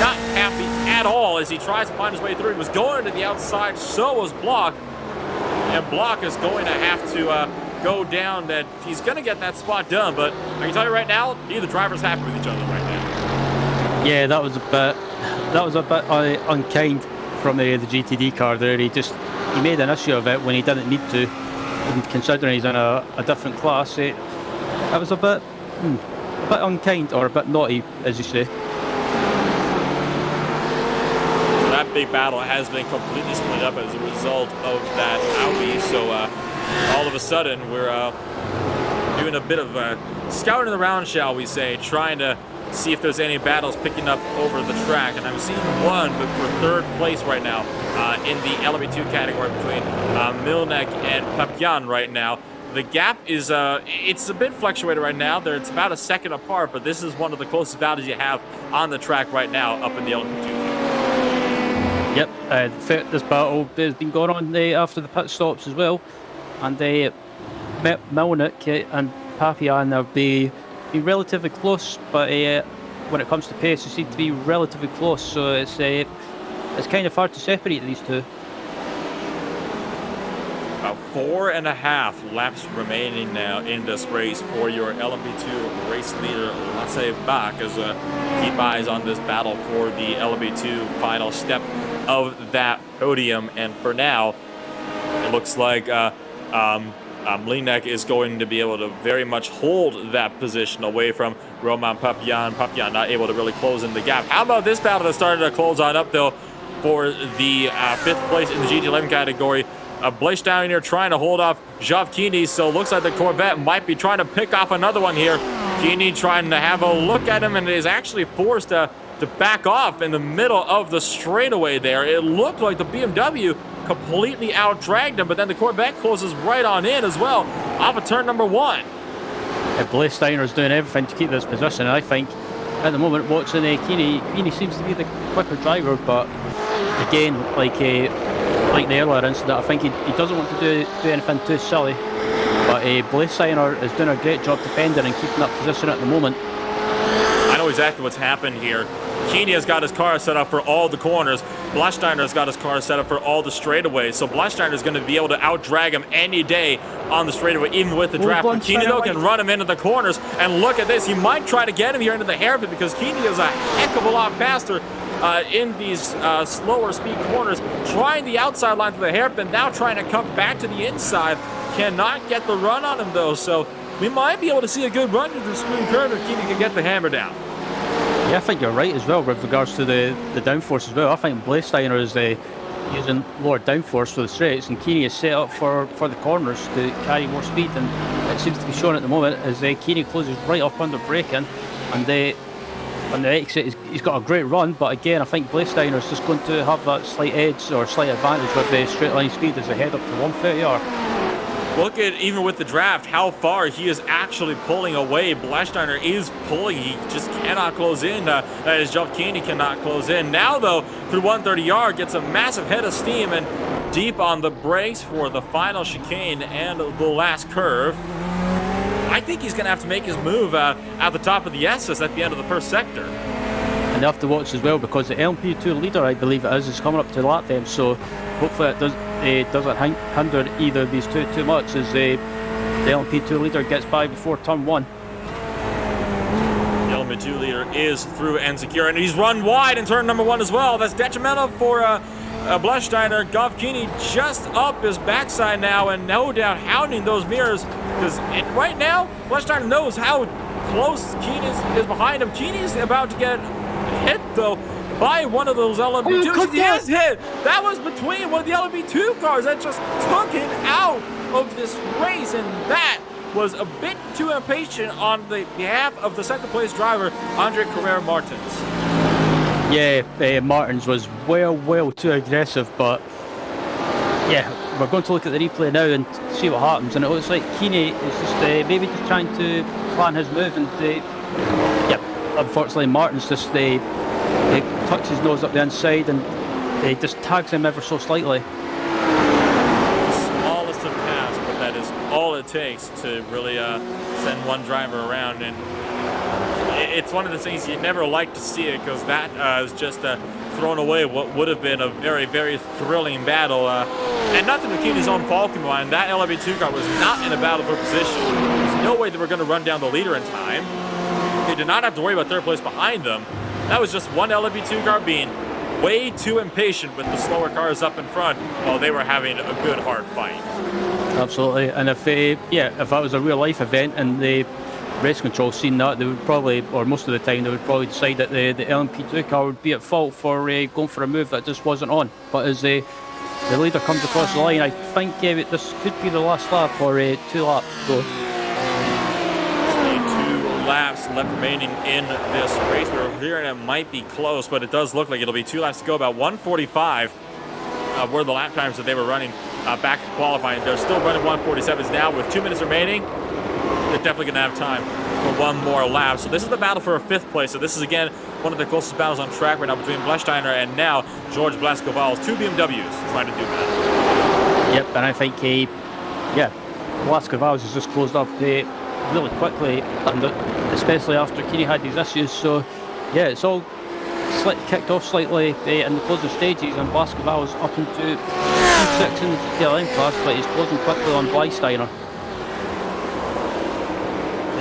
not happy at all as he tries to find his way through. He was going to the outside, so was Block, and Block is going to have to go down. That he's going to get that spot done, but I can tell you right now, neither driver's happy with each other right now. Yeah, that was a bit unkind from the GTD car there. He made an issue of it when he didn't need to, and considering he's in a different class. It was a bit unkind, or a bit naughty, as you say. So that big battle has been completely split up as a result of that Audi. So all of a sudden, we're doing a bit of scouting around, shall we say, trying to see if there's any battles picking up over the track. And I'm seeing one, but for 3rd place right now in the LMP2 category between Milnek and Papyan right now. The gap is, it's a bit fluctuated right now. It's about a second apart, but this is one of the closest battles you have on the track right now up in the LMP2. Yep, this battle has been going on after the pit stops as well. And Milnek and Papyan have been relatively close, but when it comes to pace, they seem to be relatively close. So it's kind of hard to separate these two. About 4.5 laps remaining now in this race for your LMP2 race leader, Lasse Bach, as keep eyes on this battle for the LMP2 final step of that podium. And for now, it looks like Mlinek is going to be able to very much hold that position away from Roman Papyan. Papyan not able to really close in the gap. How about this battle that started to close on up, though, for the 5th place in the GT11 category? Blaise down here trying to hold off Jav Keeney, so looks like the Corvette might be trying to pick off another one here. Keeney trying to have a look at him and is actually forced to back off in the middle of the straightaway there. It looked like the BMW completely out-dragged him, but then the Corvette closes right on in as well off of turn number 1. Blaise Steiner's doing everything to keep this position, and I think at the moment watching Keeney seems to be the quicker driver, but again, like the earlier incident, I think he doesn't want to do anything too silly, but Blaise Steiner is doing a great job defending and keeping that position at the moment. I know exactly what's happened here. Keeney has got his car set up for all the corners. Blaise Steiner has got his car set up for all the straightaways. So Blaise Steiner is going to be able to out-drag him any day on the straightaway, even with the draft. But Keeney, though, can run him into the corners. And look at this. He might try to get him here into the hairpin because Keeney is a heck of a lot faster in these slower speed corners. Trying the outside line to the hairpin, now trying to come back to the inside. Cannot get the run on him, though. So we might be able to see a good run to the smooth curve if Keeney can get the hammer down. Yeah, I think you're right as well with regards to the downforce as well. I think Blaise Steiner is using lower downforce for the straights, and Keeney is set up for the corners to carry more speed, and it seems to be shown at the moment as Keeney closes right up under braking, and on the exit, he's got a great run, but again, I think Blasteiner's just going to have that slight edge or slight advantage with the straight line speed as they head up to 130R. Look at, even with the draft, how far he is actually pulling away. Blesteiner is pulling. He just cannot close in, as Jovkini cannot close in. Now, though, through 130R, gets a massive head of steam and deep on the brakes for the final chicane and the last curve. I think he's going to have to make his move at the top of the SS at the end of the first sector. And they have to watch as well, because the LMP2 leader, I believe it is coming up to lap them, so hopefully it doesn't hinder either of these two too much as the LMP2 leader gets by before turn 1. The LMP2 leader is through and secure, and he's run wide in turn number 1 as well. That's detrimental for Blesteiner. Jovkini just up his backside now, and no doubt hounding those mirrors, because right now Blesteiner knows how close Keen is behind him. Keeney's about to get hit though by one of those LMP2s. He is hit. That was between one of the LMP2 cars that just took him out of this race, and that was a bit too impatient on the behalf of the second place driver, Andre Carrera Martins. Yeah, Martins was well too aggressive, but yeah, we're going to look at the replay now and see what happens, and it looks like Keeney is just maybe just trying to plan his move, and unfortunately Martins just he tucks his nose up the inside and he just tags him ever so slightly. The smallest of tasks, but that is all it takes to really send one driver around, and it's one of the things you never like to see it, because that is just thrown away what would have been a very thrilling battle. And nothing to Keeney's own fault in mind. That LMP2 car was not in a battle for position. There's no way they were going to run down the leader in time. They did not have to worry about third place behind them. That was just one LMP2 car being way too impatient with the slower cars up in front while they were having a good hard fight. Absolutely, and if that was a real life event and the race control seen that, they would probably, or most of the time, they would probably decide that the LMP2 car would be at fault for going for a move that just wasn't on. But as the leader comes across the line, I think this could be the last lap or 2 laps to go. 2 laps left remaining in this race. We're hearing it might be close, but it does look like it'll be 2 laps to go. About 1:45 were the lap times that they were running back in qualifying. They're still running 1:47s now with 2 minutes remaining. They're definitely going to have time for one more lap. So this is the battle for a 5th place. So this is, again, one of the closest battles on track right now between Blesteiner and now George Blascoval's 2 BMWs trying to do that. Yep, and I think, Blascoval's has just closed up really quickly, and especially after Keeney had these issues. So, yeah, it's all kicked off slightly in the closing stages, and Blascoval's up into P6 in the GTLM class, but he's closing quickly on Blesteiner.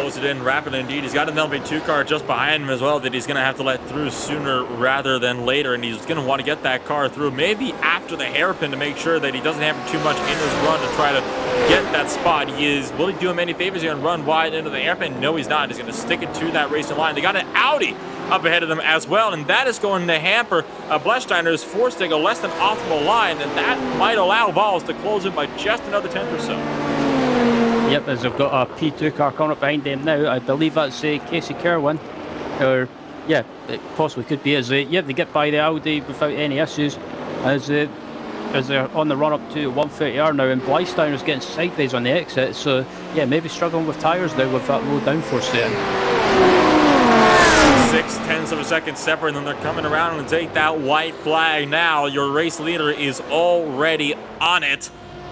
It in rapidly indeed. He's got an LMP2 car just behind him as well that he's going to have to let through sooner rather than later, and he's going to want to get that car through maybe after the hairpin to make sure that he doesn't have too much in his run to try to get that spot. Will he do him any favors here and run wide into the hairpin? No, he's not. He's going to stick it to that racing line. They got an Audi up ahead of them as well, and that is going to hamper Blesteiner's force take a less than optimal line, and that might allow Valls to close it by just another 10th or so. Yep, as they've got a P2 car coming up behind them now. I believe that's Casey Kerwin, or it possibly could be. They get by the Audi without any issues as they're on the run up to 130R now, and Blesteiner's getting sideways on the exit. So yeah, maybe struggling with tyres now with that low downforce there. 0.6 of a second separate, and then they're coming around and take that white flag now. Your race leader is already on it.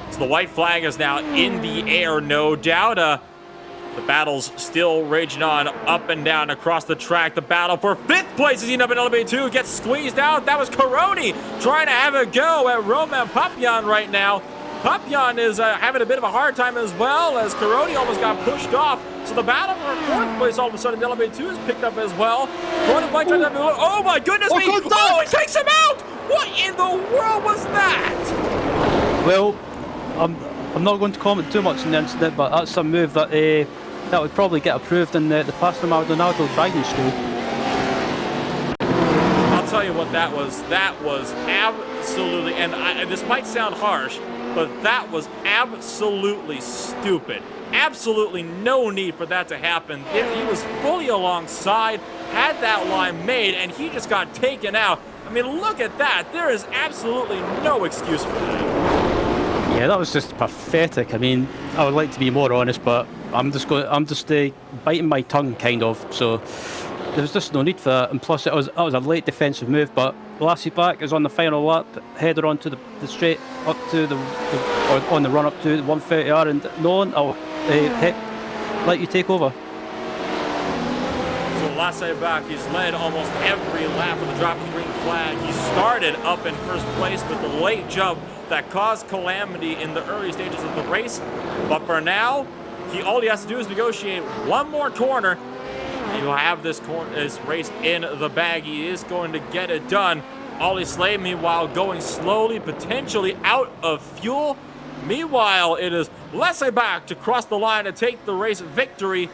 So the white flag is now in the air, no doubt. The battle's still raging on up and down across the track. The battle for 5th place is up in LMP2. Gets squeezed out. That was Caroni trying to have a go at Roman Papillon right now. Papillon is having a bit of a hard time as well, as Caroni almost got pushed off. So the battle for 4th place all of a sudden, LMP2 is picked up as well. Oh my goodness me! Oh, it takes him out! What in the world was that? Well, I'm not going to comment too much on the incident, but that's a move that would probably get approved in the Pastor Maldonado driving school. I'll tell you what that was. That was absolutely, and this might sound harsh, but that was absolutely stupid. absolutely no need for that to happen. He was fully alongside, had that line made, and he just got taken out. I mean, look at that. There is absolutely no excuse for that. Yeah, that was just pathetic. I mean, I would like to be more honest, but I'm just biting my tongue, kind of. So there was just no need for that. And plus, that was a late defensive move. But Lassie Back is on the final lap, headed onto the straight up to or on the run up to the 130R, and Nolan, I'll let you take over. So Lassie Back, he's led almost every lap with the drop of the green flag. He started up in first place with the late jump that caused calamity in the early stages of the race. But for now, all he has to do is negotiate one more corner. He'll have this race in the bag. He is going to get it done. Ollie Slade, meanwhile, going slowly, potentially out of fuel. Meanwhile, it is Lassie Back to cross the line to take the race victory.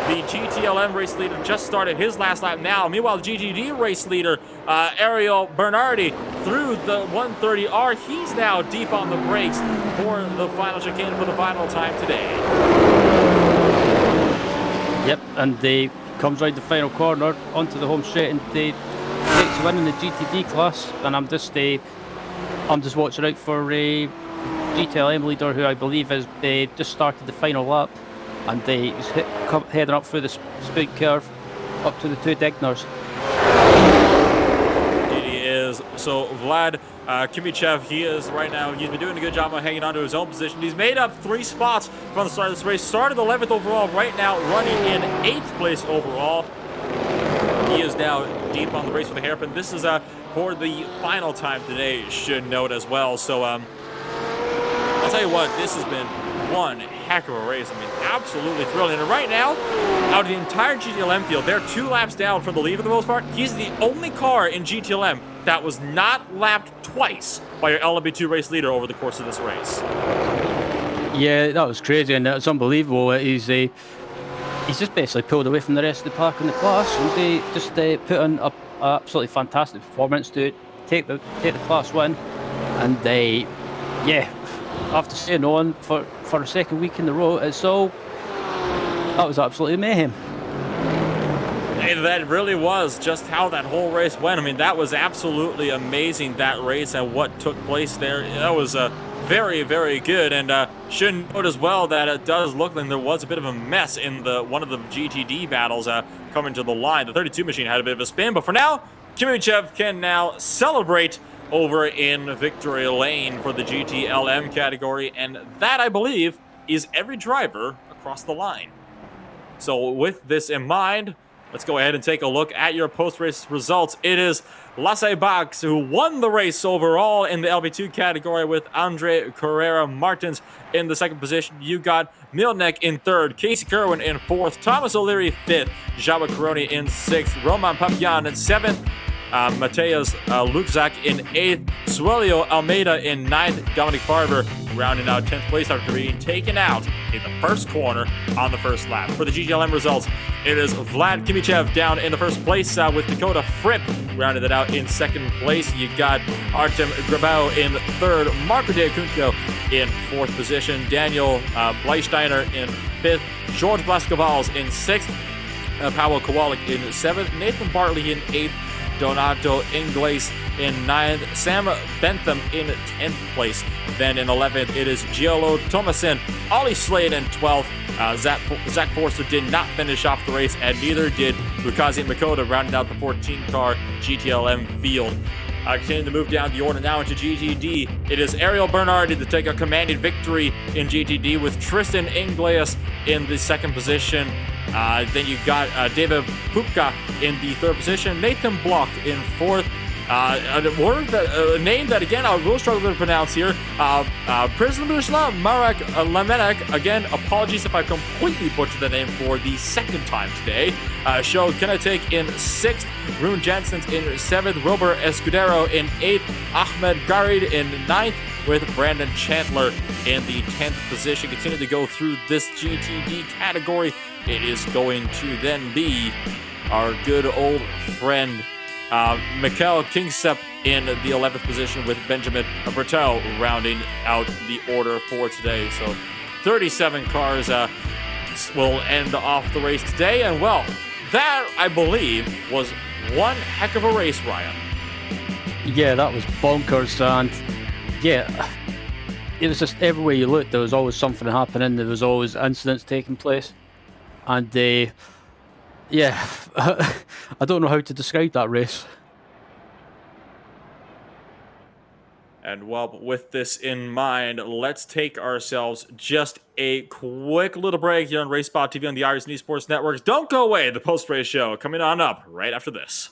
The GTLM race leader just started his last lap now. Meanwhile, the GTD race leader, Ariel Bernardi, through the 130R. He's now deep on the brakes for the final chicane for the final time today. Yep, and they comes right the final corner onto the home straight, and they takes a win in the GTD class. And I'm just watching out for GTLM leader, who I believe has just started the final lap, and he's heading up through the speed curve up to the two Degners. He is. So Vlad Kimichev, he is right now, he's been doing a good job of hanging on to his own position. He's made up 3 spots from the start of this race. Started 11th overall, right now running in 8th place overall. He is now deep on the race for the hairpin. This is for the final time today, should note as well. So I'll tell you what, this has been one heck of a race. I mean, absolutely thrilling. And right now, out of the entire GTLM field, they're 2 laps down from the lead for the most part. He's the only car in GTLM that was not lapped twice by your LMP2 race leader over the course of this race. Yeah, that was crazy, and it's unbelievable. He's just basically pulled away from the rest of the pack in the class, and they just put on a absolutely fantastic performance to take the class win. And after staying on for a second week in a row, that was absolutely mayhem. And that really was just how that whole race went. I mean, that was absolutely amazing, that race and what took place there. That was very, very good. And should note as well that it does look like there was a bit of a mess in one of the GTD battles coming to the line. The 32 machine had a bit of a spin, but for now, Kimichev can now celebrate over in victory lane for the GTLM category, and that, I believe, is every driver across the line. So with this in mind, let's go ahead and take a look at your post-race results. It is Lassie Bax who won the race overall in the LB2 category with Andre Carrera Martins in the second position. You got Milnek in third, Casey Kerwin in fourth, Thomas O'Leary fifth, Jawa Karoni in sixth, Roman Papian in seventh, Mateus Lukzak in 8th, Suelio Almeida in 9th, Dominic Farber rounding out 10th place after being taken out in the first corner on the first lap. For the GTLM results, it is Vlad Kimichev down in the first place with Dakota Fripp rounded it out in second place. You got Artem Grabau in third, Marco De Acuncio in fourth position, Daniel Bleisteiner in fifth, George Blascovals in sixth, Paweł Kowalik in seventh, Nathan Bartley in eighth, Donato Ingles in 9th, Sam Bentham in 10th place. Then in 11th, it is Giolo Thomason, Ollie Slade in 12th. Zach Forster did not finish off the race, and neither did Lukazi Makota, rounding out the 14-car GTLM field. Continuing to move down the order now into GTD, it is Ariel Bernardi to take a commanding victory in GTD with Tristan Ingles in the second position. Then you got David Pupka in the third position, Nathan Block in fourth. A name that, again, I will struggle to pronounce here. Prismishla Marek Lamenek. Again, apologies if I completely butchered the name for the second time today. Show Kenetik in 6th, Rune Jensen in 7th, Robert Escudero in 8th, Ahmed Garid in 9th, with Brandon Chandler in the 10th position. Continue to go through this GTD category. It is going to then be our good old friend Mikkel Kingsepp in the 11th position, with Benjamin Bertel rounding out the order for today. So 37 cars will end off the race today. And well, that, I believe, was one heck of a race, Ryan. Yeah, that was bonkers. And yeah, it was just everywhere you looked, there was always something happening. There was always incidents taking place. And yeah, I don't know how to describe that race. And well, with this in mind, let's take ourselves just a quick little break here on Race Spot TV on the Irish Esports Networks. Don't go away. The post-race show coming on up right after this.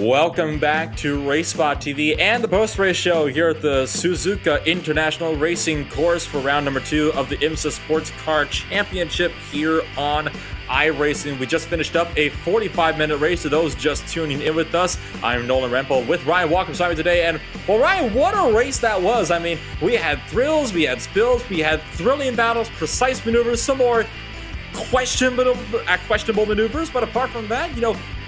Welcome back to Race Spot TV and the post-race show here at the Suzuka International Racing Course for round number 2 of the IMSA Sports Car Championship here on iRacing. We just finished up a 45-minute race. To those just tuning in with us, I'm Nolan Rempel with Ryan Walker beside me today. And well, Ryan, what a race that was. I mean, we had thrills, we had spills, we had thrilling battles, precise maneuvers, some more questionable maneuvers, but apart from that,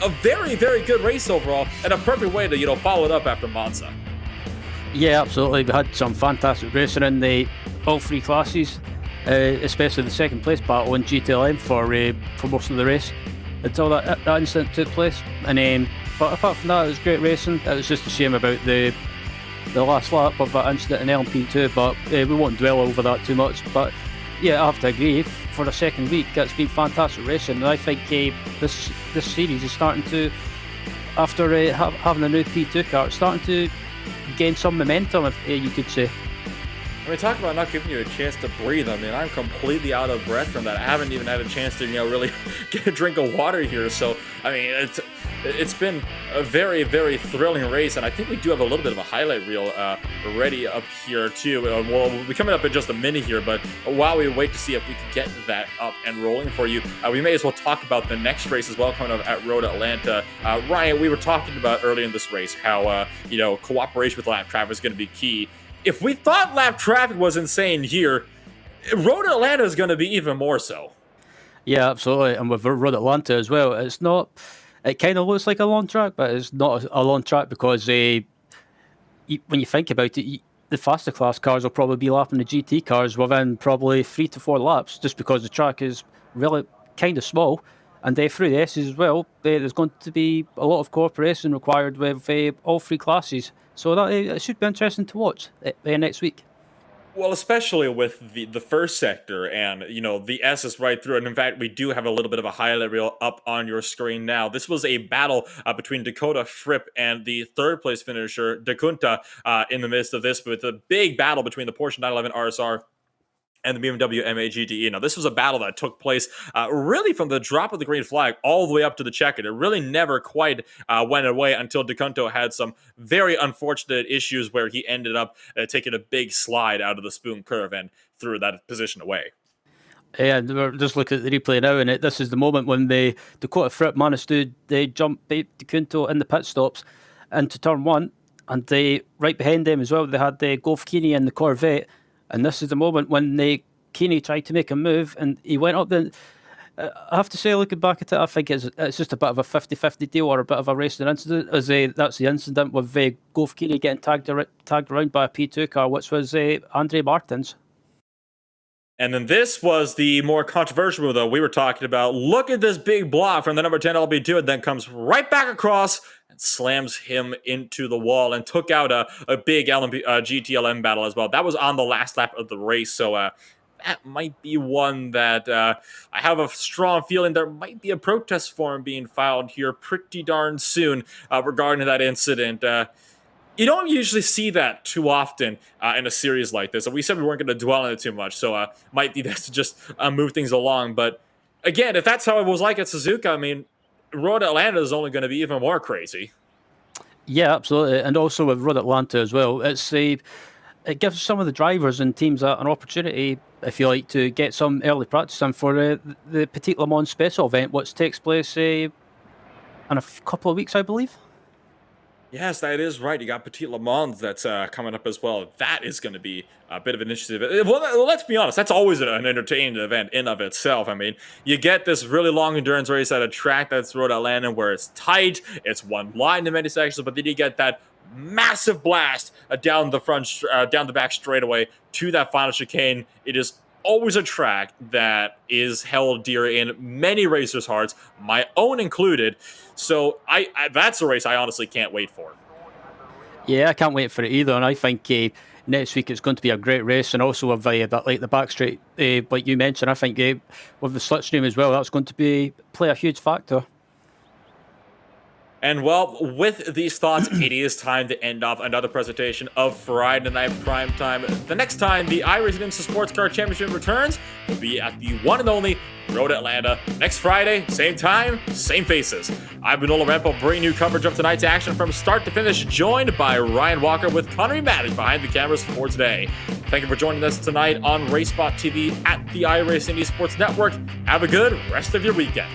a very, very good race overall, and a perfect way to, follow it up after Monza. Yeah, absolutely. We had some fantastic racing in all three classes, especially the second place battle in GTLM for most of the race until that incident took place. And but apart from that, it was great racing. It was just a shame about the last lap of that incident in LMP2, but we won't dwell over that too much. But yeah, I have to agree. For the second week, it's been fantastic racing, and I think this series is starting to, after having a new P2 car, it's starting to gain some momentum, if you could say. I mean, talk about not giving you a chance to breathe. I mean, I'm completely out of breath from that. I haven't even had a chance to, really get a drink of water here. So, I mean, it's been a very, very thrilling race, and I think we do have a little bit of a highlight reel ready up here too. We'll be coming up in just a minute here, but while we wait to see if we can get that up and rolling for you, we may as well talk about the next race as well, coming up at Road Atlanta. Ryan, we were talking about earlier in this race how cooperation with lap traffic is going to be key. if we thought lap traffic was insane here, Road Atlanta is going to be even more so. Yeah, absolutely. And with Road Atlanta as well, it's not. It kind of looks like a long track, but it's not a long track because when you think about it, the faster class cars will probably be lapping the GT cars within probably 3 to 4 laps, just because the track is really kind of small. And through the S's as well, there's going to be a lot of cooperation required with all three classes. So that it should be interesting to watch next week. Well, especially with the first sector and the S is right through. And in fact, we do have a little bit of a highlight reel up on your screen now. This was a battle between Dakota Fripp and the third place finisher Dakunta in the midst of this, with a big battle between the Porsche 911 RSR and the BMW MAGDE. Now, this was a battle that took place really from the drop of the green flag all the way up to the checkered. It really never quite went away until DeCunto had some very unfortunate issues where he ended up taking a big slide out of the spoon curve and threw that position away. Yeah, we're just looking at the replay now, and this is the moment when the Dakota Fripp managed to jump DeCunto in the pit stops into turn one, and right behind them as well, they had the Golf Keeney and the Corvette. And this is the moment when Keeney tried to make a move and he went up the. I have to say, looking back at it, I think it's just a bit of a 50-50 deal or a bit of a racing incident. That's the incident with Golf Keeney getting tagged around by a P2 car, which was Andre Martins. And then this was the more controversial move, though, we were talking about. Look at this big block from the number 10 LB2, and then comes right back across and slams him into the wall and took out a big GTLM battle as well. That was on the last lap of the race, so that might be one that I have a strong feeling there might be a protest form being filed here pretty darn soon regarding that incident. You don't usually see that too often in a series like this. And we said we weren't going to dwell on it too much, so might be best to just move things along. But again, if that's how it was like at Suzuka, I mean, Road Atlanta is only going to be even more crazy. Yeah, absolutely. And also with Road Atlanta as well, it gives some of the drivers and teams an opportunity, if you like, to get some early practice in for the Petit Le Mans special event, which takes place in a couple of weeks, I believe. Yes, that is right. You got Petit Le Mans that's coming up as well. That is going to be a bit of an interesting event. Well, let's be honest. That's always an entertaining event in of itself. I mean, you get this really long endurance race at a track that's Road Atlanta where it's tight. It's one line in many sections, but then you get that massive blast down the back straightaway to that final chicane. It is always a track that is held dear in many racers' hearts, my own included. So that's a race I honestly can't wait for. Yeah, I can't wait for it either, and I think next week it's going to be a great race, and also with that the back straight, like you mentioned, I think with the slipstream as well, that's going to play a huge factor. And well, with these thoughts, it is time to end off another presentation of Friday Night Primetime. The next time the iRacing IMSA Sports Car Championship returns will be at the one and only Road Atlanta. Next Friday, same time, same faces. I've been Ola Rempo, bringing you coverage of tonight's action from start to finish, joined by Ryan Walker with Connery Maddox behind the cameras for today. Thank you for joining us tonight on RaceSpot TV at the iRacing Esports Network. Have a good rest of your weekend.